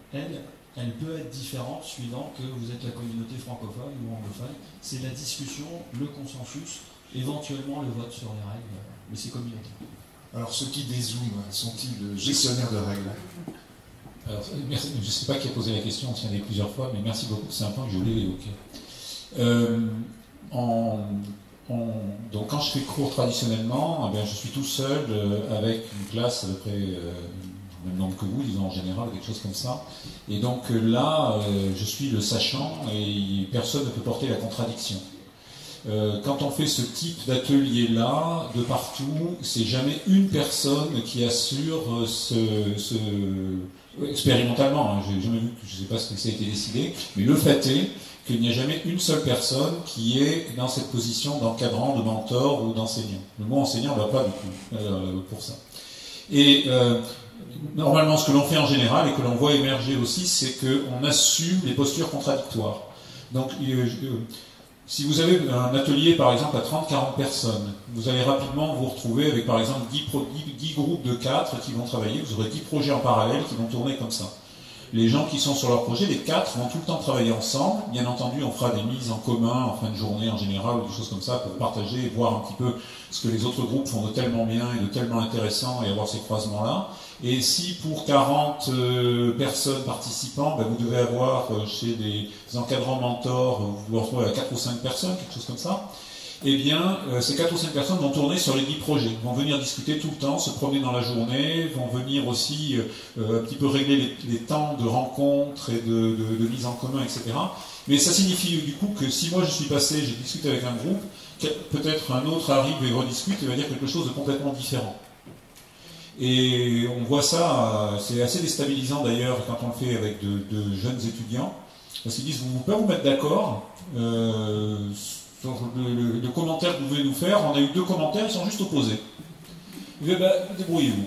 elle peut être différente suivant que vous êtes la communauté francophone ou anglophone. C'est la discussion, le consensus, éventuellement le vote sur les règles, mais c'est communautaire. Alors ceux qui dézooment, sont-ils gestionnaires de règles? Alors, merci, je ne sais pas qui a posé la question, on s'y en est plusieurs fois, mais merci beaucoup, c'est un point que je voulais évoquer. Donc quand je fais cours traditionnellement, je suis tout seul avec une classe à peu près même nombre que vous, disons en général, quelque chose comme ça. Et donc là, je suis le sachant et personne ne peut porter la contradiction. Quand on fait ce type d'atelier-là, de partout, c'est jamais une personne qui assure expérimentalement, hein, j'ai jamais vu, je ne sais pas ce que ça a été décidé, mais le fait est qu'il n'y a jamais une seule personne qui est dans cette position d'encadrant, de mentor ou d'enseignant. Le mot enseignant ne va pas du tout pour ça. Et normalement, ce que l'on fait en général et que l'on voit émerger aussi, c'est qu'on assume les postures contradictoires. Donc, si vous avez un atelier, par exemple, à 30-40 personnes, vous allez rapidement vous retrouver avec, par exemple, 10 groupes de 4 qui vont travailler. Vous aurez 10 projets en parallèle qui vont tourner comme ça. Les gens qui sont sur leur projet, les 4 vont tout le temps travailler ensemble. Bien entendu, on fera des mises en commun en fin de journée en général ou des choses comme ça pour partager et voir un petit peu ce que les autres groupes font de tellement bien et de tellement intéressant et avoir ces croisements-là. Et si pour 40 personnes participants, ben vous devez avoir chez des encadrants mentors, vous vous retrouvez à 4 ou 5 personnes, quelque chose comme ça, eh bien, ces 4 ou 5 personnes vont tourner sur les 10 projets, vont venir discuter tout le temps, se promener dans la journée, vont venir aussi un petit peu régler les temps de rencontres et de mise en commun, etc. Mais ça signifie du coup que si moi je suis passé, j'ai discuté avec un groupe, peut-être un autre arrive et rediscute et va dire quelque chose de complètement différent. Et on voit ça, c'est assez déstabilisant d'ailleurs quand on le fait avec de jeunes étudiants, parce qu'ils disent, vous ne pouvez pas vous mettre d'accord sur le commentaire que vous pouvez nous faire, on a eu 2 commentaires, ils sont juste opposés. Vous dites, débrouillez-vous.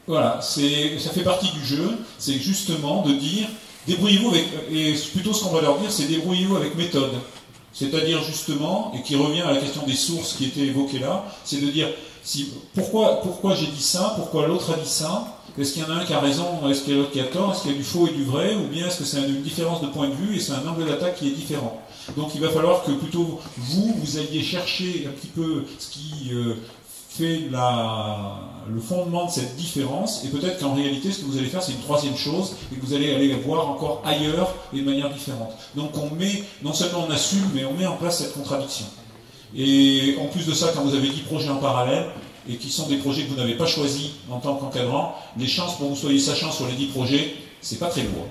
Voilà, ça fait partie du jeu, c'est justement de dire, débrouillez-vous avec, et plutôt ce qu'on va leur dire, c'est débrouillez-vous avec méthode. C'est-à-dire justement, et qui revient à la question des sources qui étaient évoquées là, c'est de dire, pourquoi j'ai dit ça, pourquoi l'autre a dit ça, est-ce qu'il y en a un qui a raison, est-ce qu'il y a l'autre qui a tort, est-ce qu'il y a du faux et du vrai, ou bien est-ce que c'est une différence de point de vue et c'est un angle d'attaque qui est différent. Donc il va falloir que plutôt vous alliez chercher un petit peu ce qui fait le fondement de cette différence, et peut-être qu'en réalité ce que vous allez faire c'est une troisième chose, et que vous allez aller voir encore ailleurs et de manière différente. Donc non seulement on assume, mais on met en place cette contradiction. Et en plus de ça, quand vous avez 10 projets en parallèle, et qui sont des projets que vous n'avez pas choisis en tant qu'encadrant, les chances pour que vous soyez sachant sur les 10 projets, c'est pas très lourd.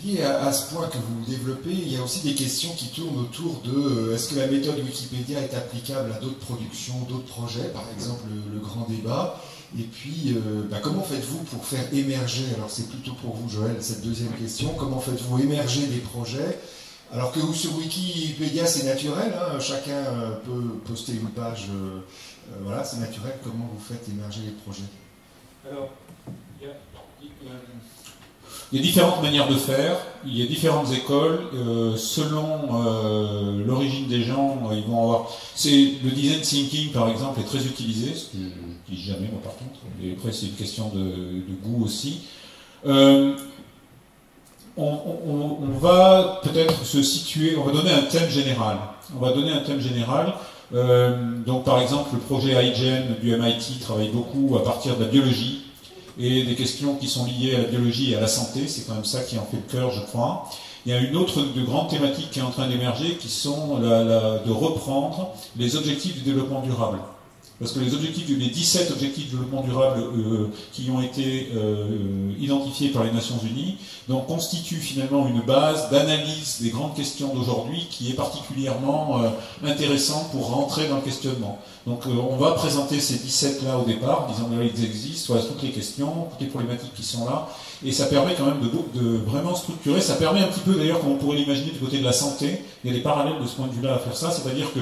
Lié à ce point que vous développez, il y a aussi des questions qui tournent autour de est-ce que la méthode Wikipédia est applicable à d'autres productions, d'autres projets, par exemple le grand débat, et puis comment faites-vous pour faire émerger, alors c'est plutôt pour vous Joël cette deuxième question, comment faites-vous émerger des projets alors que sur Wikipédia c'est naturel, hein, chacun peut poster une page, voilà, c'est naturel, comment vous faites émerger les projets? Alors, il y a différentes manières de faire, il y a différentes écoles, selon l'origine des gens, ils vont avoir... Le design thinking, par exemple, est très utilisé, ce que je ne dis jamais, moi, par contre, et après, c'est une question de goût aussi. On va peut-être se situer, on va donner un thème général. Donc, par exemple, le projet iGen du MIT travaille beaucoup à partir de la biologie, et des questions qui sont liées à la biologie et à la santé, c'est quand même ça qui en fait le cœur, je crois. Il y a une autre de grande thématique qui est en train d'émerger, qui sont de reprendre les objectifs du développement durable. Parce que les 17 objectifs de développement durable qui ont été identifiés par les Nations Unies, donc constituent finalement une base d'analyse des grandes questions d'aujourd'hui qui est particulièrement intéressante pour rentrer dans le questionnement. Donc on va présenter ces 17-là au départ, disant qu'ils existent, voilà toutes les questions, toutes les problématiques qui sont là, et ça permet quand même de vraiment structurer, ça permet un petit peu d'ailleurs, comme on pourrait l'imaginer du côté de la santé, il y a des parallèles de ce point de vue-là à faire ça, c'est-à-dire que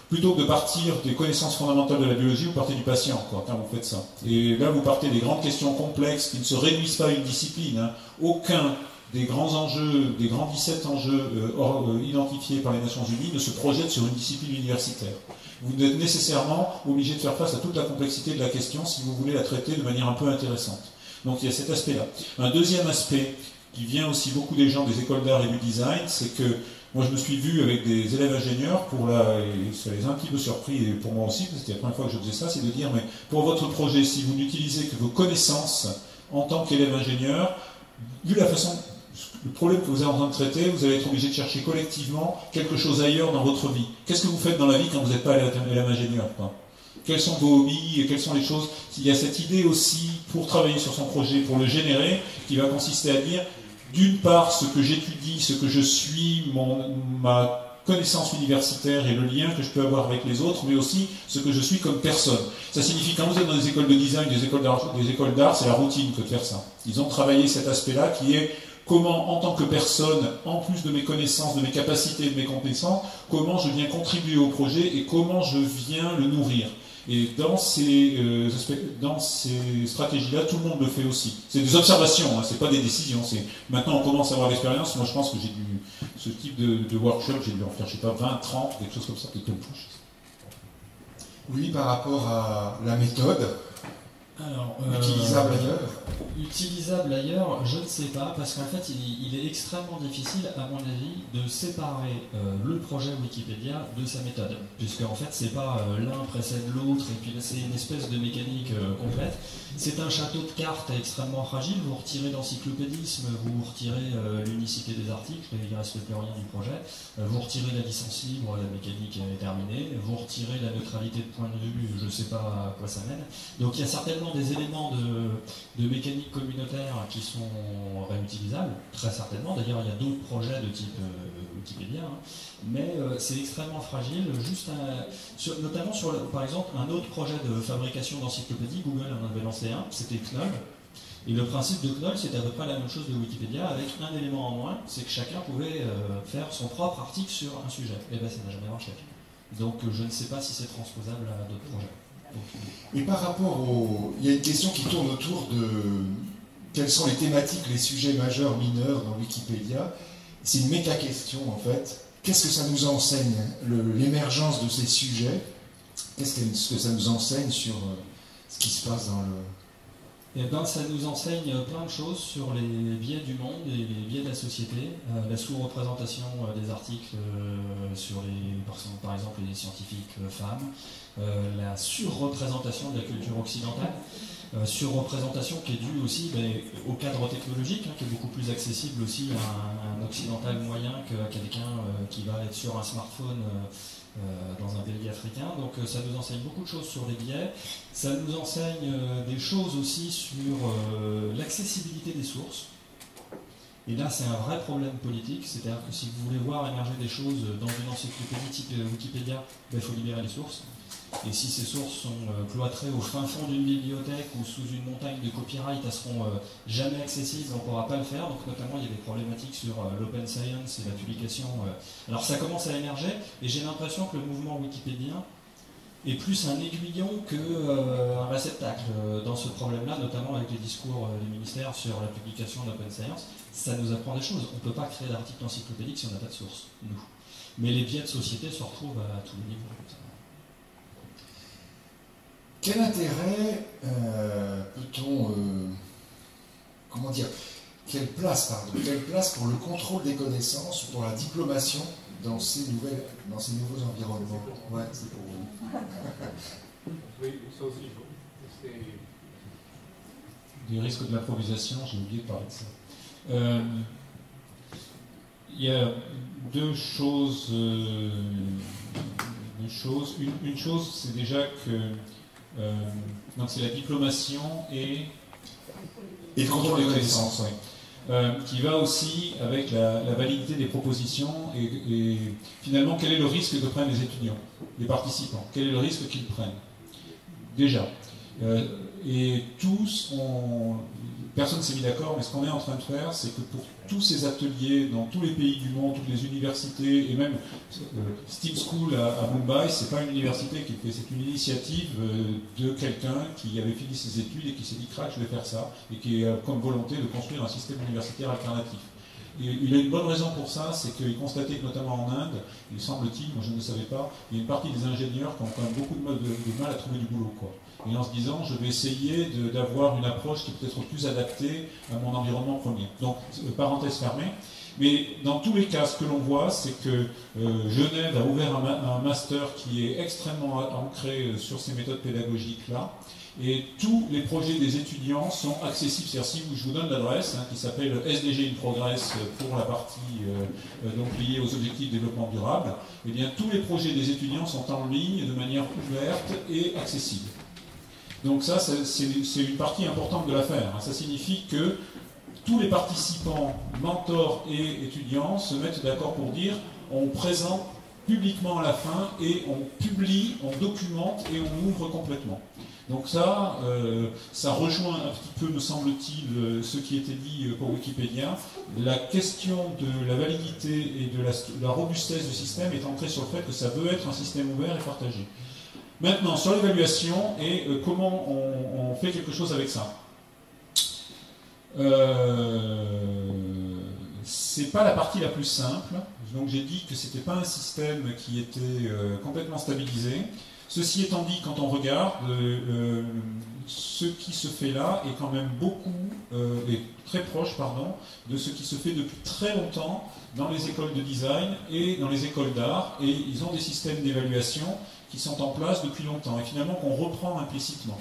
plutôt que de partir des connaissances fondamentales de la biologie, vous partez du patient, quoi, quand vous faites ça. Et là, vous partez des grandes questions complexes qui ne se réduisent pas à une discipline. Hein. Aucun des grands enjeux, des grands 17 enjeux identifiés par les Nations Unies ne se projette sur une discipline universitaire. Vous êtes nécessairement obligé de faire face à toute la complexité de la question si vous voulez la traiter de manière un peu intéressante. Donc il y a cet aspect-là. Un deuxième aspect qui vient aussi beaucoup des gens des écoles d'art et du design, c'est que moi, je me suis vu avec des élèves ingénieurs, et ça les a un petit peu surpris, et pour moi aussi, parce que c'était la première fois que je faisais ça, c'est de dire, mais pour votre projet, si vous n'utilisez que vos connaissances en tant qu'élève ingénieur, vu la façon, le problème que vous êtes en train de traiter, vous allez être obligé de chercher collectivement quelque chose ailleurs dans votre vie. Qu'est-ce que vous faites dans la vie quand vous n'êtes pas élève ingénieur, quoi ? quels sont vos hobbies et quelles sont les choses. Il y a cette idée aussi, pour travailler sur son projet, pour le générer, qui va consister à dire, d'une part, ce que j'étudie, ce que je suis, ma connaissance universitaire et le lien que je peux avoir avec les autres, mais aussi ce que je suis comme personne. Ça signifie, quand vous êtes dans des écoles de design, des écoles d'art, c'est la routine que de faire ça. Ils ont travaillé cet aspect-là qui est comment, en tant que personne, en plus de mes connaissances, de mes capacités, de mes compétences, comment je viens contribuer au projet et comment je viens le nourrir. Et dans ces stratégies-là, tout le monde le fait aussi. C'est des observations, hein, c'est pas des décisions. Maintenant, on commence à avoir l'expérience. Moi, je pense que ce type de workshop, j'ai dû en faire, je sais pas, 20, 30, quelque chose comme ça, peut-être comme touche. Oui, par rapport à la méthode. Alors, utilisable ailleurs. Utilisable ailleurs, je ne sais pas, parce qu'en fait, il est extrêmement difficile, à mon avis, de séparer le projet Wikipédia de sa méthode, puisque en fait, c'est pas l'un précède l'autre, et puis c'est une espèce de mécanique complète. C'est un château de cartes extrêmement fragile. Vous retirez l'encyclopédisme, vous retirez l'unicité des articles, et il ne reste plus rien du projet. Vous retirez la licence libre, la mécanique est terminée. Vous retirez la neutralité de point de vue, je ne sais pas à quoi ça mène. Donc il y a certainement des éléments de mécanique communautaire qui sont réutilisables, très certainement. D'ailleurs, il y a d'autres projets de type Wikipédia, hein. Mais c'est extrêmement fragile. Notamment sur, par exemple, un autre projet de fabrication d'encyclopédie, Google en avait lancé un, c'était Knoll. Et le principe de Knoll, c'était à peu près la même chose de Wikipédia, avec un élément en moins, c'est que chacun pouvait faire son propre article sur un sujet. Et bien, ça n'a jamais marché. Donc, je ne sais pas si c'est transposable à d'autres projets. Et par rapport il y a une question qui tourne autour de quelles sont les thématiques, les sujets majeurs, mineurs dans Wikipédia. C'est une méta-question en fait. Qu'est-ce que ça nous enseigne, l'émergence de ces sujets? Qu'est-ce que ça nous enseigne sur ce qui se passe dans le... Eh ben, ça nous enseigne plein de choses sur les biais du monde et les biais de la société, la sous-représentation des articles sur par exemple les scientifiques femmes, la sur-représentation de la culture occidentale, sur-représentation qui est due aussi au cadre technologique, hein, qui est beaucoup plus accessible aussi à un occidental moyen qu'à quelqu'un qui va être sur un smartphone dans un pays africain. Donc ça nous enseigne beaucoup de choses sur les biais. Ça nous enseigne des choses aussi sur l'accessibilité des sources. Et là, c'est un vrai problème politique. C'est-à-dire que si vous voulez voir émerger des choses dans une encyclopédie type Wikipédia, il faut libérer les sources. Et si ces sources sont cloîtrées au fin fond d'une bibliothèque ou sous une montagne de copyright, elles seront jamais accessibles, on ne pourra pas le faire. Donc notamment, il y a des problématiques sur l'open science et la publication. Alors ça commence à émerger, et j'ai l'impression que le mouvement wikipédien est plus un aiguillon qu'un réceptacle dans ce problème-là, notamment avec les discours des ministères sur la publication d'open science. Ça nous apprend des choses. On ne peut pas créer d'articles encyclopédiques si on n'a pas de source, nous. Mais les biais de société se retrouvent à tous les niveaux. Quel intérêt peut-on... comment dire, quelle place pour le contrôle des connaissances ou pour la diplomation dans ces nouveaux environnements? Ouais, c'est pour vous. Oui, ça aussi, c'est... Des risques de l'improvisation, j'ai oublié de parler de ça. Il y a deux choses. Une chose, c'est déjà que donc c'est la diplomation et le contrôle des connaissances, qui va aussi avec la validité des propositions et finalement quel est le risque que prennent les étudiants, les participants, quel est le risque qu'ils prennent déjà. Et tous, personne ne s'est mis d'accord, mais ce qu'on est en train de faire, c'est que pour tous ces ateliers dans tous les pays du monde, toutes les universités, et même STEAM School à Mumbai, c'est pas une université qui fait, c'est une initiative de quelqu'un qui avait fini ses études et qui s'est dit crac, je vais faire ça, et qui a comme volonté de construire un système universitaire alternatif. Et il a une bonne raison pour ça, c'est qu'il constatait que notamment en Inde, il semble-t-il, moi je ne le savais pas, il y a une partie des ingénieurs qui ont quand même beaucoup de mal à trouver du boulot, quoi. Et en se disant, je vais essayer d'avoir une approche qui est peut-être plus adaptée à mon environnement premier. Donc, parenthèse fermée. Mais dans tous les cas, ce que l'on voit, c'est que Genève a ouvert un master qui est extrêmement ancré sur ces méthodes pédagogiques-là. Et tous les projets des étudiants sont accessibles. C'est-à-dire, si je vous donne l'adresse, qui s'appelle SDG in Progress pour la partie donc liée aux objectifs de développement durable, eh bien, tous les projets des étudiants sont en ligne de manière ouverte et accessible. Donc ça, c'est une partie importante de l'affaire. Ça signifie que tous les participants, mentors et étudiants se mettent d'accord pour dire on présente publiquement à la fin et on publie, on documente et on ouvre complètement. Donc ça, ça rejoint un petit peu, me semble-t-il, ce qui était dit pour Wikipédia. La question de la validité et de la robustesse du système est ancrée sur le fait que ça veut être un système ouvert et partagé. Maintenant, sur l'évaluation et comment on fait quelque chose avec ça. C'est pas la partie la plus simple. Donc j'ai dit que c'était pas un système qui était complètement stabilisé. Ceci étant dit, quand on regarde, ce qui se fait là est quand même beaucoup, et très proche, pardon, de ce qui se fait depuis très longtemps dans les écoles de design et dans les écoles d'art, et ils ont des systèmes d'évaluation qui sont en place depuis longtemps, et finalement qu'on reprend implicitement.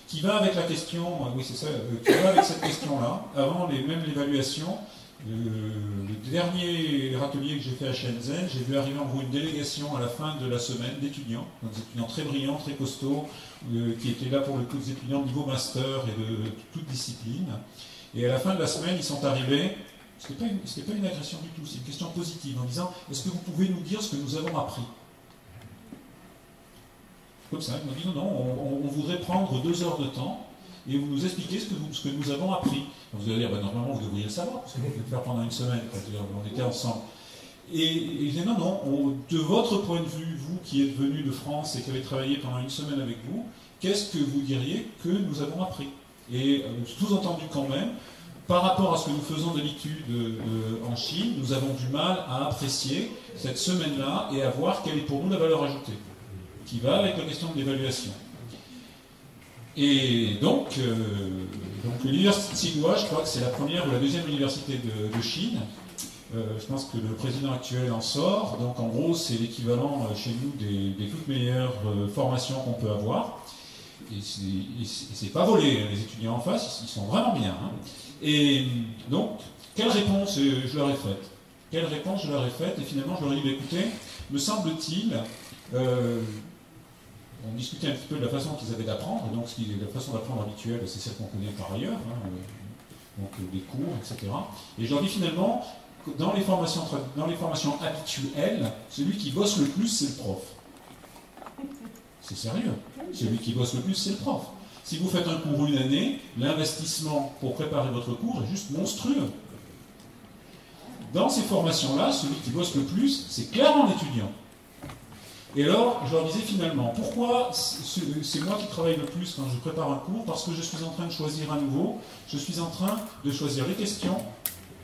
Qui va avec la question, oui c'est ça, qui va avec cette question-là, avant même l'évaluation. Le dernier atelier que j'ai fait à Shenzhen, j'ai vu arriver en gros une délégation à la fin de la semaine d'étudiants, des étudiants très brillants, très costauds, qui étaient là pour les étudiants de niveau master et de toute discipline. Et à la fin de la semaine, ils sont arrivés, c'était pas une agression du tout, c'est une question positive, en disant « Est-ce que vous pouvez nous dire ce que nous avons appris ?» Comme ça, ils m'ont dit « Non, on voudrait prendre 2 heures de temps et vous nous expliquez ce que nous avons appris. » Vous allez dire, normalement vous devriez le savoir, parce que vous pouvez le faire pendant une semaine, quand on était ensemble. Et je dis, non, de votre point de vue, vous qui êtes venu de France et qui avez travaillé pendant une semaine avec vous, qu'est-ce que vous diriez que nous avons appris? Et sous-entendu quand même, par rapport à ce que nous faisons d'habitude en Chine, nous avons du mal à apprécier cette semaine-là et à voir quelle est pour nous la valeur ajoutée, qui va avec la question de l'évaluation. Et donc l'université de Tsinghua, je crois que c'est la première ou la deuxième université de Chine. Je pense que le président actuel en sort. Donc en gros, c'est l'équivalent chez nous des toutes meilleures formations qu'on peut avoir. Et c'est pas volé, les étudiants en face, ils sont vraiment bien. Et donc, quelle réponse je leur ai faite? Quelle réponse je leur ai faite? Et finalement, je leur ai dit, écoutez, me semble-t-il, on discutait un petit peu de la façon qu'ils avaient d'apprendre, donc la façon d'apprendre habituelle, c'est celle qu'on connaît par ailleurs, donc des cours, etc. Et je leur dis finalement, dans les formations habituelles, celui qui bosse le plus, c'est le prof. C'est sérieux. Celui qui bosse le plus, c'est le prof. Si vous faites un cours une année, l'investissement pour préparer votre cours est juste monstrueux. Dans ces formations-là, celui qui bosse le plus, c'est clairement l'étudiant. Et alors, je leur disais finalement, pourquoi c'est moi qui travaille le plus quand je prépare un cours? Parce que je suis en train de choisir à nouveau, je suis en train de choisir les questions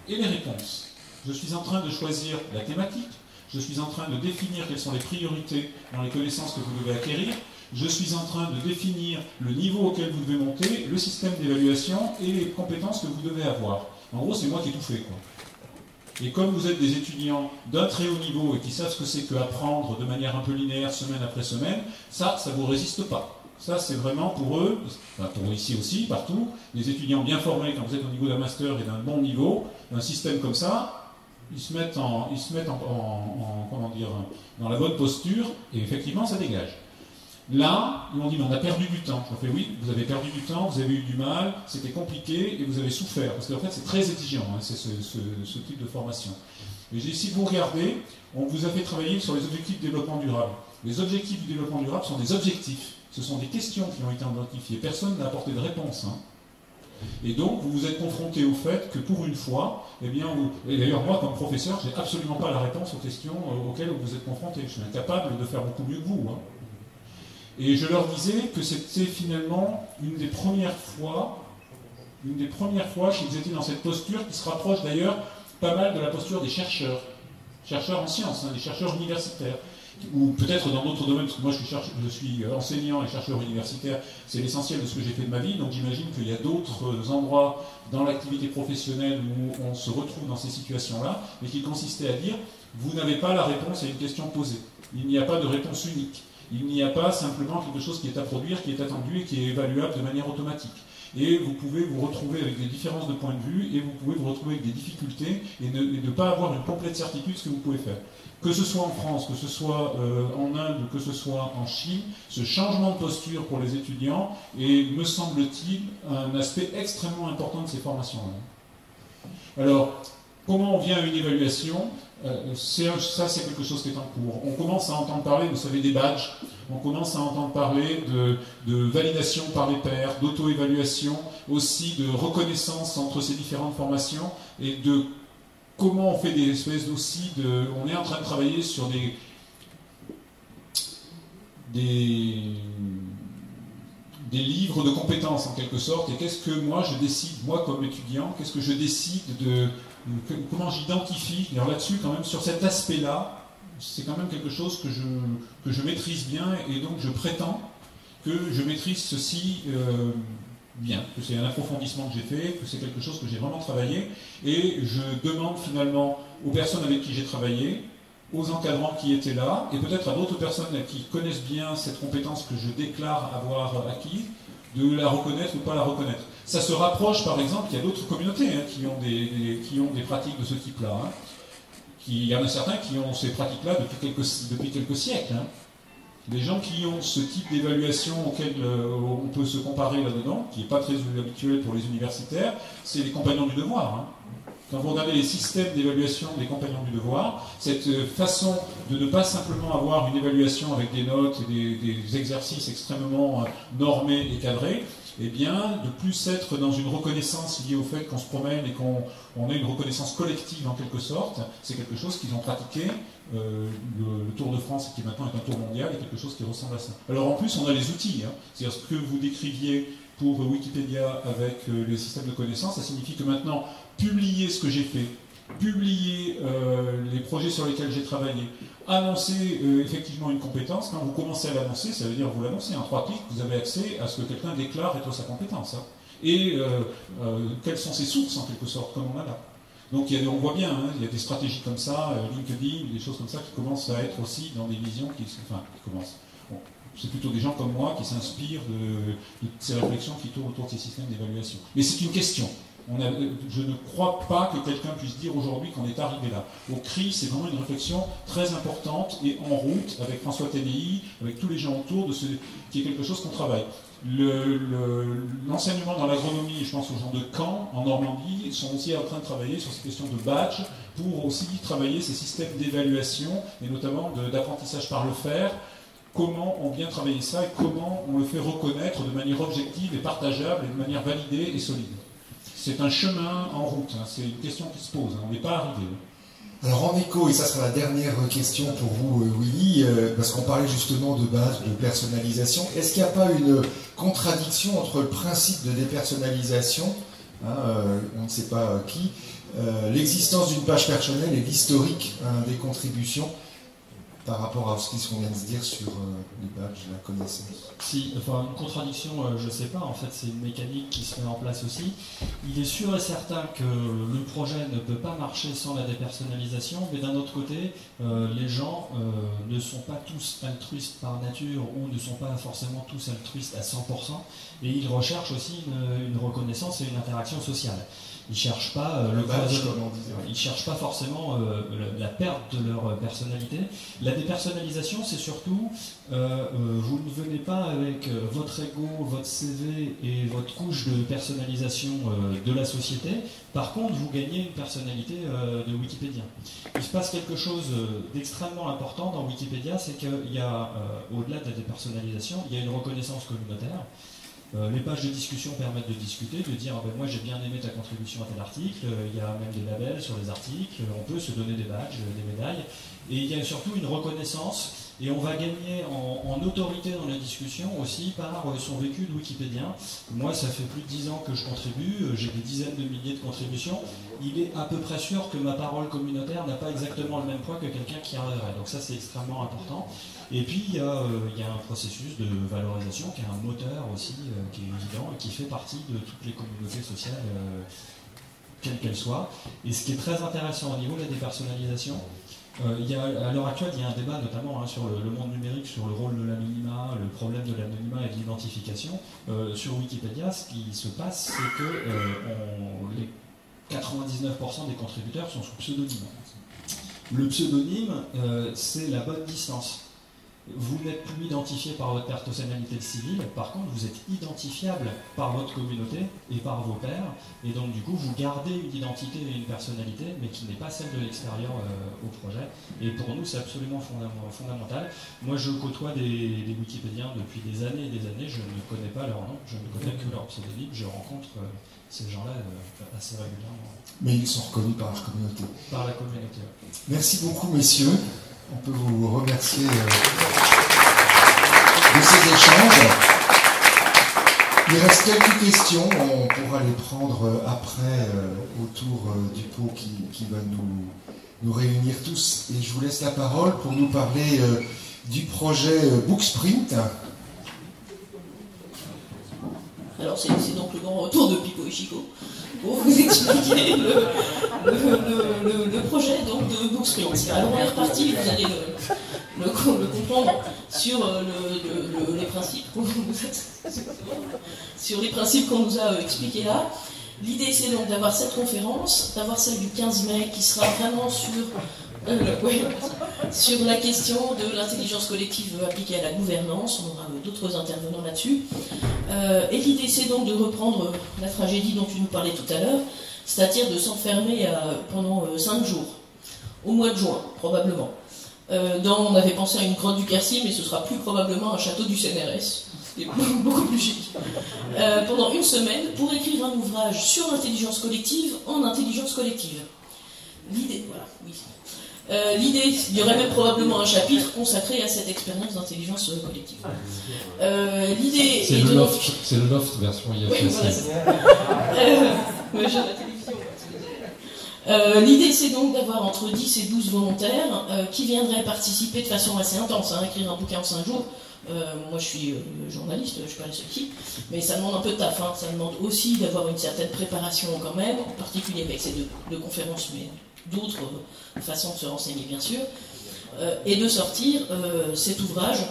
et les réponses. Je suis en train de choisir la thématique, je suis en train de définir quelles sont les priorités dans les connaissances que vous devez acquérir, je suis en train de définir le niveau auquel vous devez monter, le système d'évaluation et les compétences que vous devez avoir. En gros, c'est moi qui ai tout fait, quoi. Et comme vous êtes des étudiants d'un très haut niveau et qui savent ce que c'est qu'apprendre de manière un peu linéaire semaine après semaine, ça ne vous résiste pas. Ça, c'est vraiment pour eux, enfin pour ici aussi, partout, des étudiants bien formés, quand vous êtes au niveau d'un master et d'un bon niveau, un système comme ça, ils se mettent comment dire, dans la bonne posture, et effectivement, ça dégage. Là, ils m'ont dit, mais on a perdu du temps. Je leur ai fait, oui, vous avez perdu du temps, vous avez eu du mal, c'était compliqué, et vous avez souffert. Parce qu'en fait, c'est très exigeant, c'est ce type de formation. Et j'ai dit, si vous regardez, on vous a fait travailler sur les objectifs de développement durable. Les objectifs du développement durable sont des objectifs. Ce sont des questions qui ont été identifiées. Personne n'a apporté de réponse. Et donc, vous vous êtes confronté au fait que pour une fois, eh bien, et d'ailleurs, moi, comme professeur, je n'ai absolument pas la réponse aux questions auxquelles vous êtes confronté. Je suis incapable de faire beaucoup mieux que vous. Et je leur disais que c'était finalement une des premières fois qu'ils étaient dans cette posture qui se rapproche d'ailleurs pas mal de la posture des chercheurs en sciences, des chercheurs universitaires, ou peut-être dans d'autres domaines, parce que moi je suis enseignant et chercheur universitaire, c'est l'essentiel de ce que j'ai fait de ma vie, donc j'imagine qu'il y a d'autres endroits dans l'activité professionnelle où on se retrouve dans ces situations-là, mais qui consistaient à dire, vous n'avez pas la réponse à une question posée, il n'y a pas de réponse unique. Il n'y a pas simplement quelque chose qui est à produire, qui est attendu et qui est évaluable de manière automatique. Et vous pouvez vous retrouver avec des différences de point de vue, et vous pouvez vous retrouver avec des difficultés, et ne pas avoir une complète certitude de ce que vous pouvez faire. Que ce soit en France, que ce soit en Inde, que ce soit en Chine, ce changement de posture pour les étudiants est, me semble-t-il, un aspect extrêmement important de ces formations-là. Alors, comment on vient à une évaluation? Ça, c'est quelque chose qui est en cours. On commence à entendre parler, vous savez, des badges. On commence à entendre parler de validation par les pairs, d'auto-évaluation, aussi de reconnaissance entre ces différentes formations et de comment on fait des espèces aussi de... On est en train de travailler sur des livres de compétences en quelque sorte, et qu'est-ce que moi je décide, moi comme étudiant, qu'est-ce que je décide de... Comment j'identifie, alors là-dessus quand même, sur cet aspect-là, c'est quand même quelque chose que je maîtrise bien, et donc je prétends que je maîtrise ceci bien, que c'est un approfondissement que j'ai fait, que c'est quelque chose que j'ai vraiment travaillé, et je demande finalement aux personnes avec qui j'ai travaillé, aux encadrants qui étaient là, et peut-être à d'autres personnes qui connaissent bien cette compétence que je déclare avoir acquise, de la reconnaître ou pas la reconnaître. Ça se rapproche, par exemple, il y a d'autres communautés qui ont des pratiques de ce type-là. Il y en a certains qui ont ces pratiques-là depuis quelques siècles. Des gens qui ont ce type d'évaluation auquel on peut se comparer là-dedans, qui n'est pas très habituel pour les universitaires, c'est les compagnons du devoir. Quand vous regardez les systèmes d'évaluation des compagnons du devoir, cette façon de ne pas simplement avoir une évaluation avec des notes et des exercices extrêmement normés et cadrés, eh bien, de plus être dans une reconnaissance liée au fait qu'on se promène et qu'on ait une reconnaissance collective en quelque sorte, c'est quelque chose qu'ils ont pratiqué. Le Tour de France, qui maintenant est un tour mondial, est quelque chose qui ressemble à ça. Alors en plus, on a les outils. C'est-à-dire ce que vous décriviez pour Wikipédia avec le système de connaissances, ça signifie que maintenant, publier ce que j'ai fait, publier les projets sur lesquels j'ai travaillé, annoncer effectivement une compétence, quand vous commencez à l'annoncer, ça veut dire vous l'annoncez, en 3 clics, vous avez accès à ce que quelqu'un déclare être sa compétence. Et quelles sont ses sources, en quelque sorte, comme on a là. Donc on voit bien, il y a des stratégies comme ça, LinkedIn, des choses comme ça qui commencent à être aussi dans des visions qui commencent. Bon, c'est plutôt des gens comme moi qui s'inspirent de ces réflexions qui tournent autour de ces systèmes d'évaluation. Mais c'est une question. Je ne crois pas que quelqu'un puisse dire aujourd'hui qu'on est arrivé là. Au CRI, c'est vraiment une réflexion très importante et en route avec François Ténéi, avec tous les gens autour, qui est quelque chose qu'on travaille. L'enseignement dans l'agronomie, et je pense aux gens de Caen, en Normandie, sont aussi en train de travailler sur ces questions de badge pour aussi travailler ces systèmes d'évaluation et notamment d'apprentissage par le faire. Comment on vient travailler ça et comment on le fait reconnaître de manière objective et partageable et de manière validée et solide. C'est un chemin en route, c'est une question qui se pose, on n'est pas arrivé. Alors en écho, et ça sera la dernière question pour vous Willy, parce qu'on parlait justement de base, de personnalisation, est-ce qu'il n'y a pas une contradiction entre le principe de dépersonnalisation, on ne sait pas qui, l'existence d'une page personnelle et l'historique des contributions par rapport à ce qu'on vient de se dire sur les badges, la connaissance? Si, enfin, une contradiction, je ne sais pas, en fait, c'est une mécanique qui se met en place aussi. Il est sûr et certain que le projet ne peut pas marcher sans la dépersonnalisation, mais d'un autre côté, les gens ne sont pas tous altruistes par nature ou ne sont pas forcément tous altruistes à 100%, et ils recherchent aussi une reconnaissance et une interaction sociale. Ils ne cherchent pas ils cherchent pas forcément la perte de leur personnalité. La dépersonnalisation, c'est surtout vous ne venez pas avec votre ego, votre CV et votre couche de personnalisation de la société. Par contre, vous gagnez une personnalité de Wikipédia. Il se passe quelque chose d'extrêmement important dans Wikipédia, c'est qu'il y a, au-delà de la dépersonnalisation, il y a une reconnaissance communautaire. Les pages de discussion permettent de discuter, de dire moi j'ai bien aimé ta contribution à tel article, il y a même des labels sur les articles, on peut se donner des badges, des médailles, et il y a surtout une reconnaissance, et on va gagner en autorité dans la discussion aussi par son vécu de Wikipédien. Moi ça fait plus de 10 ans que je contribue, j'ai des dizaines de milliers de contributions, il est à peu près sûr que ma parole communautaire n'a pas exactement le même poids que quelqu'un qui arriverait, donc ça c'est extrêmement important. Et puis il y a un processus de valorisation qui est un moteur aussi qui est évident et qui fait partie de toutes les communautés sociales, quelles qu'elles soient. Et ce qui est très intéressant au niveau de la dépersonnalisation, À l'heure actuelle, il y a un débat notamment sur le monde numérique, sur le rôle de l'anonymat, le problème de l'anonymat et de l'identification. Sur Wikipédia, ce qui se passe, c'est que les 99% des contributeurs sont sous pseudonyme. Le pseudonyme, c'est la bonne distance. Vous n'êtes plus identifié par votre personnalité civile, par contre vous êtes identifiable par votre communauté et par vos pairs, et donc du coup vous gardez une identité et une personnalité, mais qui n'est pas celle de l'extérieur au projet, et pour nous c'est absolument fondamental. Moi je côtoie des Wikipédiens depuis des années et des années, je ne connais pas leur nom, je ne connais que leur pseudonyme, je rencontre ces gens-là assez régulièrement. Mais ils sont reconnus par leur communauté. Par la communauté. Merci beaucoup messieurs. On peut vous remercier de ces échanges. Il reste quelques questions, on pourra les prendre après autour du pot qui va nous réunir tous. Et je vous laisse la parole pour nous parler du projet Booksprint. Alors c'est donc le grand retour de Pipo et Chico pour vous expliquer le projet donc, de Booksprint. Alors on est reparti, vous allez le comprendre sur les principes qu'on nous a expliqués là. L'idée c'est donc d'avoir cette conférence, d'avoir celle du 15 mai qui sera vraiment sur la question de l'intelligence collective appliquée à la gouvernance. On aura d'autres intervenants là-dessus. Et l'idée c'est donc de reprendre la tragédie dont tu nous parlais tout à l'heure, c'est-à-dire de s'enfermer pendant 5 jours, au mois de juin probablement. On avait pensé à une grotte du Quercy, mais ce sera plus probablement un château du CNRS. C'est beaucoup plus chic. Pendant une semaine, pour écrire un ouvrage sur l'intelligence collective en intelligence collective. L'idée, voilà, oui. L'idée, il y aurait même probablement un chapitre consacré à cette expérience d'intelligence collective. L'idée c'est le loft version IFSC. Oui, voilà, l'idée, c'est donc d'avoir entre 10 et 12 volontaires qui viendraient participer de façon assez intense, écrire un bouquin en 5 jours. Moi, je suis journaliste, je ne suis pas la seule qui, mais ça demande un peu de taf. Ça demande aussi d'avoir une certaine préparation quand même, en particulier avec ces deux conférences, mais d'autres façons de se renseigner, bien sûr, et de sortir cet ouvrage,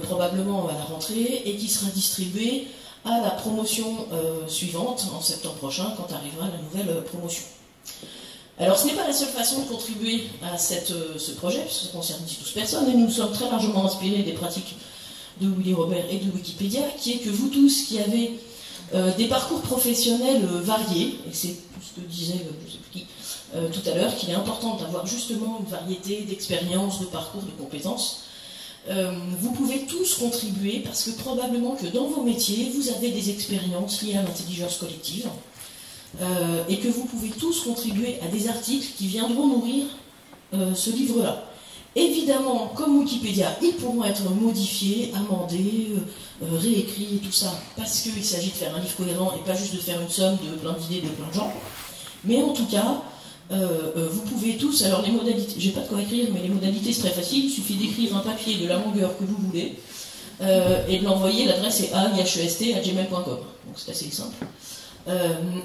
probablement à la rentrée, et qui sera distribué à la promotion suivante, en septembre prochain, quand arrivera la nouvelle promotion. Alors, ce n'est pas la seule façon de contribuer à ce projet, puisque ça concerne 10-12 personnes, et nous sommes très largement inspirés des pratiques de Willy Robert et de Wikipédia, qui est que vous tous qui avez des parcours professionnels variés, et c'est tout ce que disait, je ne sais plus qui, tout à l'heure, qu'il est important d'avoir justement une variété d'expériences, de parcours, de compétences. Vous pouvez tous contribuer, parce que probablement que dans vos métiers, vous avez des expériences liées à l'intelligence collective, et que vous pouvez tous contribuer à des articles qui viendront nourrir ce livre-là. Évidemment, comme Wikipédia, ils pourront être modifiés, amendés, réécrits et tout ça, parce qu'il s'agit de faire un livre cohérent et pas juste de faire une somme de plein d'idées de plein de gens. Mais en tout cas, vous pouvez tous, alors les modalités, j'ai pas de quoi écrire, mais les modalités c'est très facile, il suffit d'écrire un papier de la longueur que vous voulez, et de l'envoyer, l'adresse est aihest@gmail.com, donc c'est assez simple.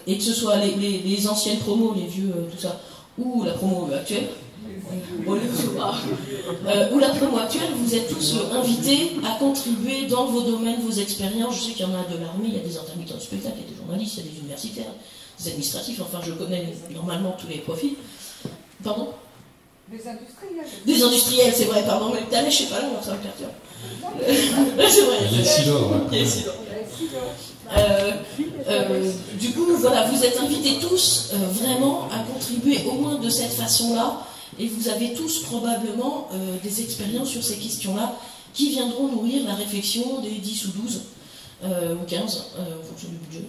Et que ce soit les anciennes promos, les vieux, tout ça, ou la promo actuelle, ou la promo actuelle, vous êtes tous invités à contribuer dans vos domaines, vos expériences. Je sais qu'il y en a de l'armée, il y a des intermittents du spectacle, il y a des journalistes, il y a des universitaires, des administratifs, enfin je connais normalement tous les profils. Pardon ? Des industriels. Des industriels, c'est vrai, pardon, mais t'as je sais pas là, ça me perturbe. C'est vrai. Il y a Silor. Il y a Silor. Du coup, voilà, vous êtes invités tous vraiment à contribuer au moins de cette façon-là, et vous avez tous probablement des expériences sur ces questions-là qui viendront nourrir la réflexion des 10 ou 12 ou 15, en fonction du budget,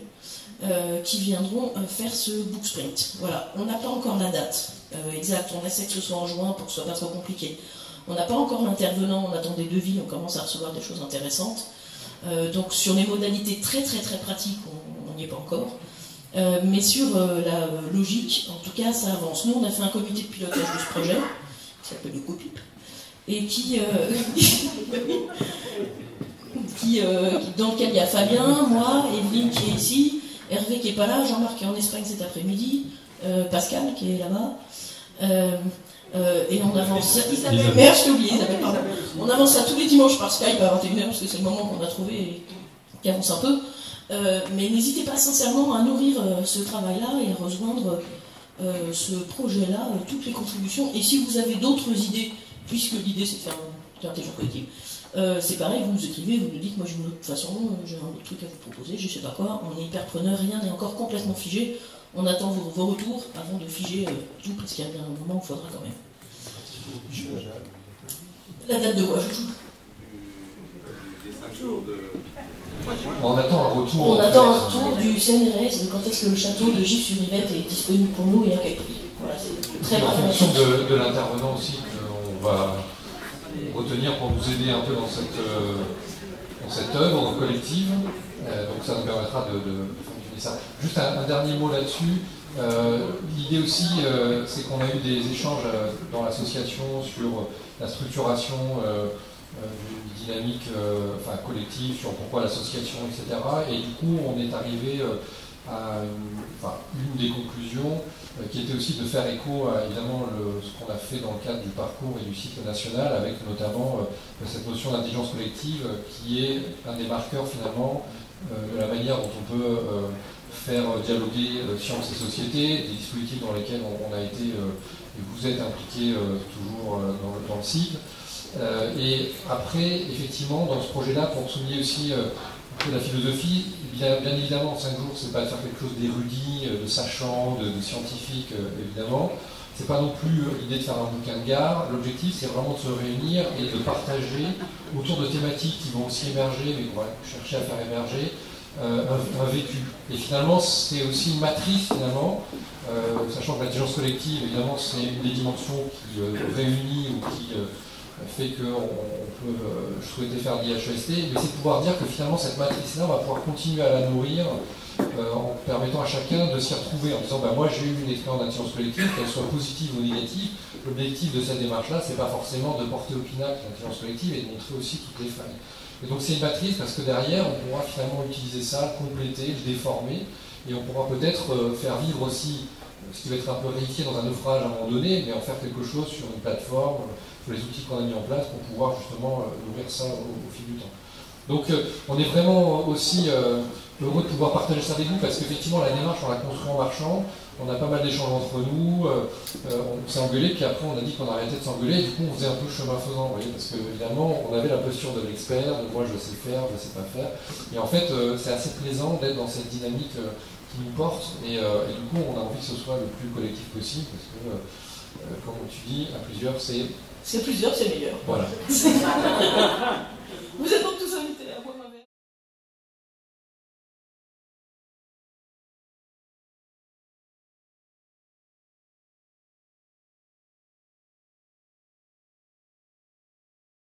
qui viendront faire ce Booksprint. Voilà, on n'a pas encore la date exacte, on essaie que ce soit en juin pour que ce soit pas trop compliqué. On n'a pas encore l'intervenant, on attend des devis, on commence à recevoir des choses intéressantes. Donc sur les modalités très très très pratiques, on n'y est pas encore. Mais sur la logique, en tout cas, ça avance. Nous, on a fait un comité de pilotage de ce projet, qui s'appelle le COPIP, et dans lequel il y a Fabien, moi, Evelyne qui est ici, Hervé qui n'est pas là, Jean-Marc qui est en Espagne cet après-midi, Pascal qui est là-bas. Et on avance. Merde, je t'ai oublié, Isabelle, pardon. On avance ça tous les dimanches par Skype à 21h, parce que c'est le moment qu'on a trouvé et qui avance un peu. Mais n'hésitez pas sincèrement à nourrir ce travail-là et à rejoindre ce projet-là, toutes les contributions. Et si vous avez d'autres idées, puisque l'idée c'est de faire de l'intelligence collective, c'est pareil, vous nous écrivez, vous nous dites, moi j'ai une autre façon, j'ai un autre truc à vous proposer, je sais pas quoi, on est hyper preneur, rien n'est encore complètement figé. On attend vos retours avant de figer tout, parce qu'il y a bien un moment où il faudra quand même. La date de quoi, On attend un retour. On attend un retour du CNRS de quand est-ce que le château de Gif-sur-Yvette est disponible pour nous et à quel prix. Voilà, c'est très en bref. fonction de l'intervenant aussi qu'on va retenir pour nous aider un peu dans cette œuvre collective. Donc ça nous permettra de formuler ça. Juste un dernier mot là-dessus. L'idée aussi, c'est qu'on a eu des échanges dans l'association sur la structuration d'une dynamique collective, sur pourquoi l'association, etc. Et du coup, on est arrivé à une des conclusions qui était aussi de faire écho à évidemment ce qu'on a fait dans le cadre du parcours et du cycle national, avec notamment cette notion d'intelligence collective qui est un des marqueurs finalement de la manière dont on peut faire dialoguer sciences et société, des dispositifs dans lesquels on a été, et vous êtes impliqués toujours dans le cycle. Et après, effectivement, dans ce projet-là, pour souligner aussi un peu la philosophie, bien évidemment, en 5 jours, c'est pas de faire quelque chose d'érudit, de sachant, de scientifique, évidemment. C'est pas non plus l'idée de faire un bouquin de gare. L'objectif, c'est vraiment de se réunir et de partager autour de thématiques qui vont aussi émerger, mais qu'on va chercher à faire émerger, un vécu. Et finalement, c'est aussi une matrice, finalement, sachant que l'intelligence collective, évidemment, c'est une des dimensions qui réunit ou qui fait qu'on peut souhaiter faire de l'IHEST, mais c'est de pouvoir dire que finalement, cette matrice-là, on va pouvoir continuer à la nourrir en permettant à chacun de s'y retrouver, en disant moi j'ai eu une expérience d'intelligence collective, qu'elle soit positive ou négative. L'objectif de cette démarche-là, c'est pas forcément de porter au pinacle l'intelligence collective et de montrer aussi toutes les failles. Et donc c'est une matrice parce que derrière, on pourra finalement utiliser ça, le compléter, le déformer, et on pourra peut-être faire vivre aussi ce qui va être un peu réifié dans un naufrage à un moment donné, mais en faire quelque chose sur une plateforme, sur les outils qu'on a mis en place pour pouvoir justement nourrir ça au fil du temps. Donc on est vraiment aussi heureux de pouvoir partager ça avec vous, parce qu'effectivement la démarche on l'a construit en marchant, on a pas mal d'échanges entre nous, on s'est engueulé, puis après on a dit qu'on arrêtait de s'engueuler, et du coup on faisait un peu chemin faisant, vous voyez, parce que évidemment on avait la posture de l'expert, de moi je sais faire, je sais pas faire, et en fait c'est assez plaisant d'être dans cette dynamique qui nous porte, et du coup on a envie que ce soit le plus collectif possible, parce que comme tu dis, à plusieurs c'est... C'est plusieurs, c'est meilleur. Voilà. Vous êtes